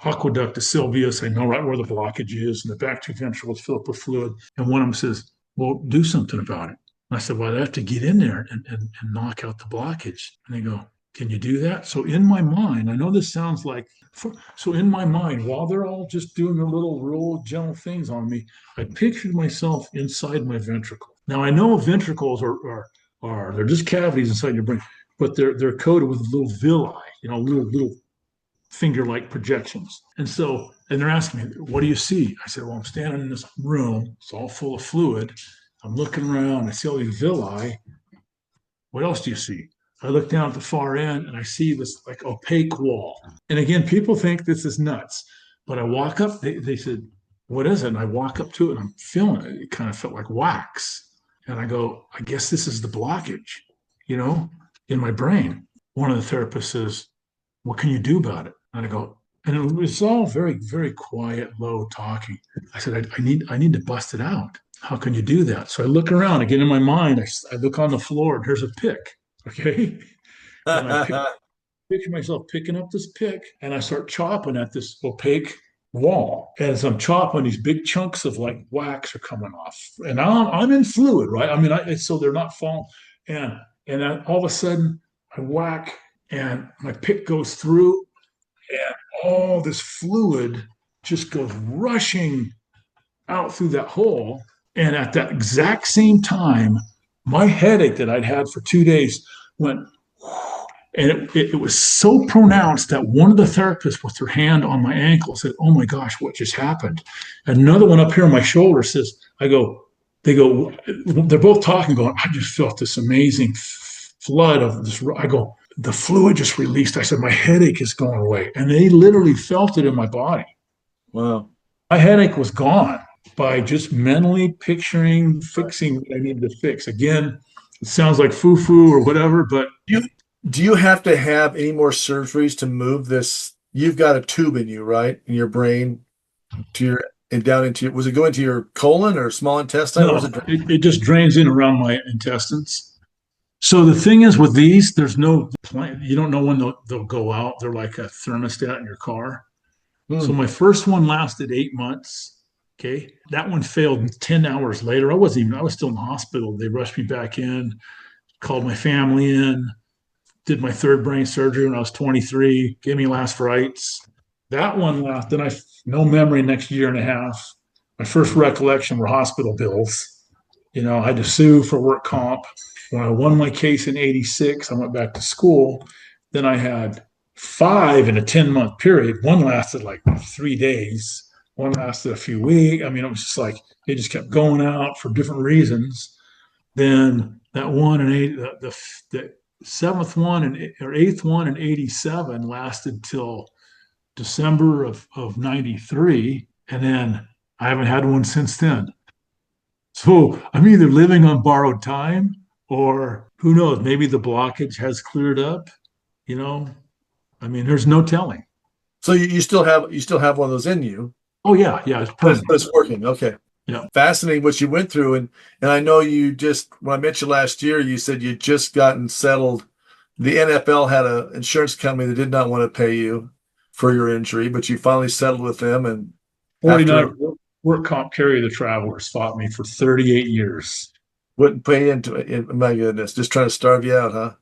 aqueduct of Sylvius. I know right where the blockage is, and the back two ventricles fill up with fluid. And one of them says, "Well, do something about it." And I said, "Well, I have to get in there and knock out the blockage." And they go, "Can you do that?" So in my mind, I know this sounds like, so in my mind, while they're all just doing their little real gentle things on me, I pictured myself inside my ventricle. Now I know ventricles are they're just cavities inside your brain, but they're coated with little villi, little finger-like projections. And they're asking me, "What do you see?" I said, "Well, I'm standing in this room. It's all full of fluid. I'm looking around. I see all these villi. What else do you see?" I look down at the far end and I see this like opaque wall. And again, people think this is nuts, but I walk up, they said, "What is it?" And I walk up to it and I'm feeling it. It kind of felt like wax. And I go, "I guess this is the blockage, in my brain." One of the therapists says, "What can you do about it?" And I go, and it was all very, very quiet, low talking. I said, I need to bust it out. How can you do that?" So I look around again in my mind. I look on the floor and there's a pick. Okay. And I picture myself picking up this pick and I start chopping at this opaque wall. And as I'm chopping, these big chunks of like wax are coming off. And I'm in fluid, right? I mean, so they're not falling. And then all of a sudden I whack and my pick goes through and all this fluid just goes rushing out through that hole. And at that exact same time, my headache that I'd had for 2 days went, and it was so pronounced that one of the therapists with her hand on my ankle said, "Oh my gosh, what just happened?" And another one up here on my shoulder says, they're both talking, going, "I just felt this amazing flood of this." I go, "The fluid just released." I said, "My headache is going away." And they literally felt it in my body. Wow. My headache was gone by just mentally picturing, fixing what I needed to fix. Again, it sounds like foo-foo or whatever, but do you have to have any more surgeries to move this? You've got a tube in you, right? In your brain was it going to your colon or small intestine? No, it just drains in around my intestines. So the thing is with these, there's no plan. You don't know when they'll go out. They're like a thermostat in your car. So my first one lasted 8 months. Okay. That one failed 10 hours later. I was still in the hospital. They rushed me back in, called my family in, did my third brain surgery when I was 23, gave me last rites. That one left. Then no memory next year and a half. My first recollection were hospital bills. I had to sue for work comp. When I won my case in 86, I went back to school. Then I had 5 in a 10-month period. One lasted like 3 days. One lasted a few weeks. I mean, it was just like, they just kept going out for different reasons. Then that one and eight, the seventh one or eighth one in 87 lasted till December of 93. And then I haven't had one since then. So I'm either living on borrowed time, or who knows, maybe the blockage has cleared up. I mean, there's no telling. So you still have one of those in you. Oh yeah, it's perfect. But it's working. Okay. Yeah. Fascinating what you went through. And I know when I met you last year, you said you'd just gotten settled. The NFL had an insurance company that did not want to pay you for your injury, but you finally settled with them. And 49 work comp carrier, the Travelers, fought me for 38 years. Wouldn't pay into it. My goodness. Just trying to starve you out, huh?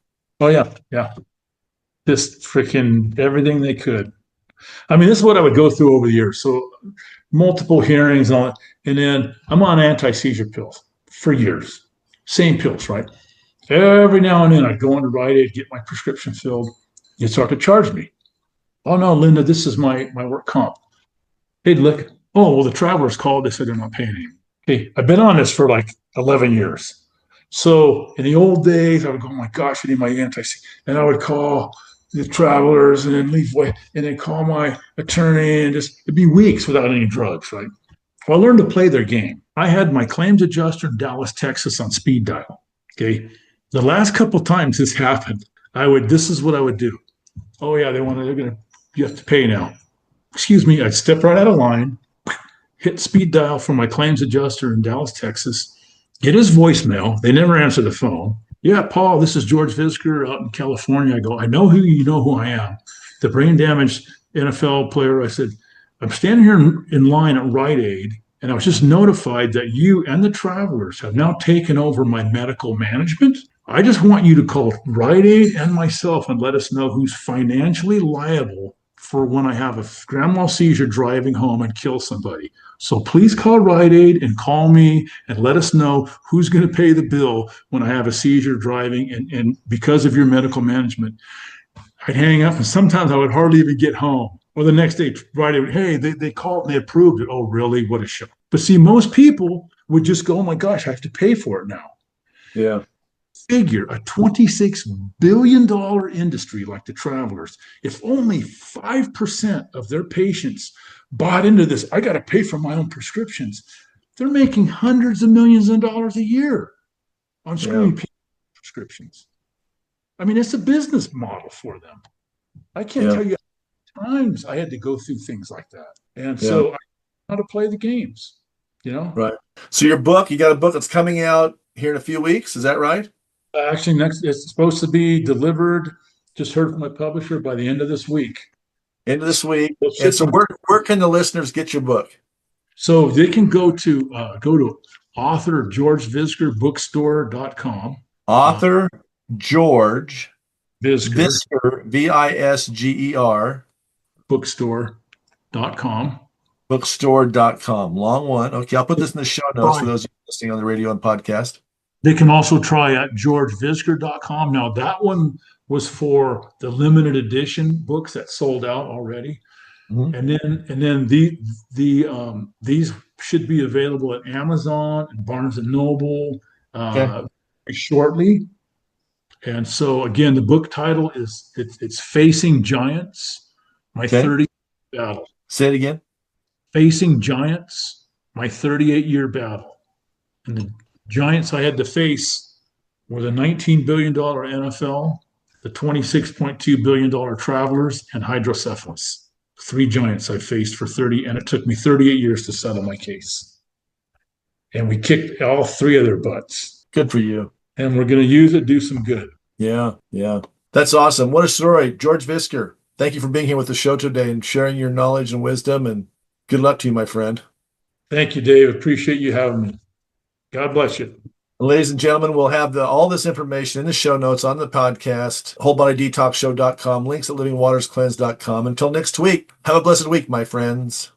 Oh yeah. Just freaking everything they could. I mean, this is what I would go through over the years. So multiple hearings and all that. And then I'm on anti-seizure pills for years. Same pills, right? Every now and then I'd go into Rite Aid, get my prescription filled. You'd start to charge me. Oh no, Linda, this is my work comp. Hey, look. Oh, well, the Travelers called. They said they're not paying anymore. Okay, I've been on this for like 11 years. So in the old days, I would go, oh my gosh, I need my anti-seizure. And I would call the Travelers and then leave away and then call my attorney, and it'd be weeks without any drugs, right? Well, I learned to play their game. I had my claims adjuster in Dallas, Texas on speed dial. Okay. The last couple of times this happened, this is what I would do. Oh yeah, you have to pay now. Excuse me. I'd step right out of line, hit speed dial for my claims adjuster in Dallas, Texas, get his voicemail. They never answer the phone. Yeah, Paul, this is George Visger out in California. I go, I know who I am. The brain damaged NFL player. I said, I'm standing here in line at Rite Aid, and I was just notified that you and the Travelers have now taken over my medical management. I just want you to call Rite Aid and myself and let us know who's financially liable for when I have a grand mal seizure driving home and kill somebody. So please call Rite Aid and call me and let us know who's going to pay the bill when I have a seizure driving, and because of your medical management. I'd hang up, and sometimes I would hardly even get home. Or the next day, Rite Aid, hey, they called and they approved it. Oh, really? What a shock. But see, most people would just go, oh my gosh, I have to pay for it now. Yeah. Figure a $26 billion industry like the Travelers, if only 5% of their patients bought into this, I got to pay for my own prescriptions. They're making hundreds of millions of dollars a year on screwing prescriptions. I mean, it's a business model for them. I can't tell you how many times I had to go through things like that. And so I know how to play the games, Right. So you got a book that's coming out here in a few weeks. Is that right? Actually, it's supposed to be delivered, just heard from my publisher, by the end of this week. And so where can the listeners get your book? So they can go to author George Visger bookstore.com. Author George Visger Visger bookstore.com. Bookstore.com. Long one. Okay, I'll put this in the show notes for those listening on the radio and podcast. They can also try at georgevisger.com. Now, that one was for the limited edition books that sold out already. Mm-hmm. And then these should be available at Amazon and Barnes and Noble shortly. And so again, the book title is it's Facing Giants, my 30 battle. Say it again. Facing Giants, my 38-year battle. And the Giants I had to face were the $19 billion NFL, the $26.2 billion Travelers, and hydrocephalus. 3 giants I faced for 30, and it took me 38 years to settle my case. And we kicked all 3 of their butts. Good for you. And we're going to use it, do some good. Yeah. That's awesome. What a story. George Visger, thank you for being here with the show today and sharing your knowledge and wisdom, and good luck to you, my friend. Thank you, Dave. Appreciate you having me. God bless you. Ladies and gentlemen, we'll have all this information in the show notes on the podcast, wholebodydetoxshow.com, links at livingwaterscleanse.com. Until next week, have a blessed week, my friends.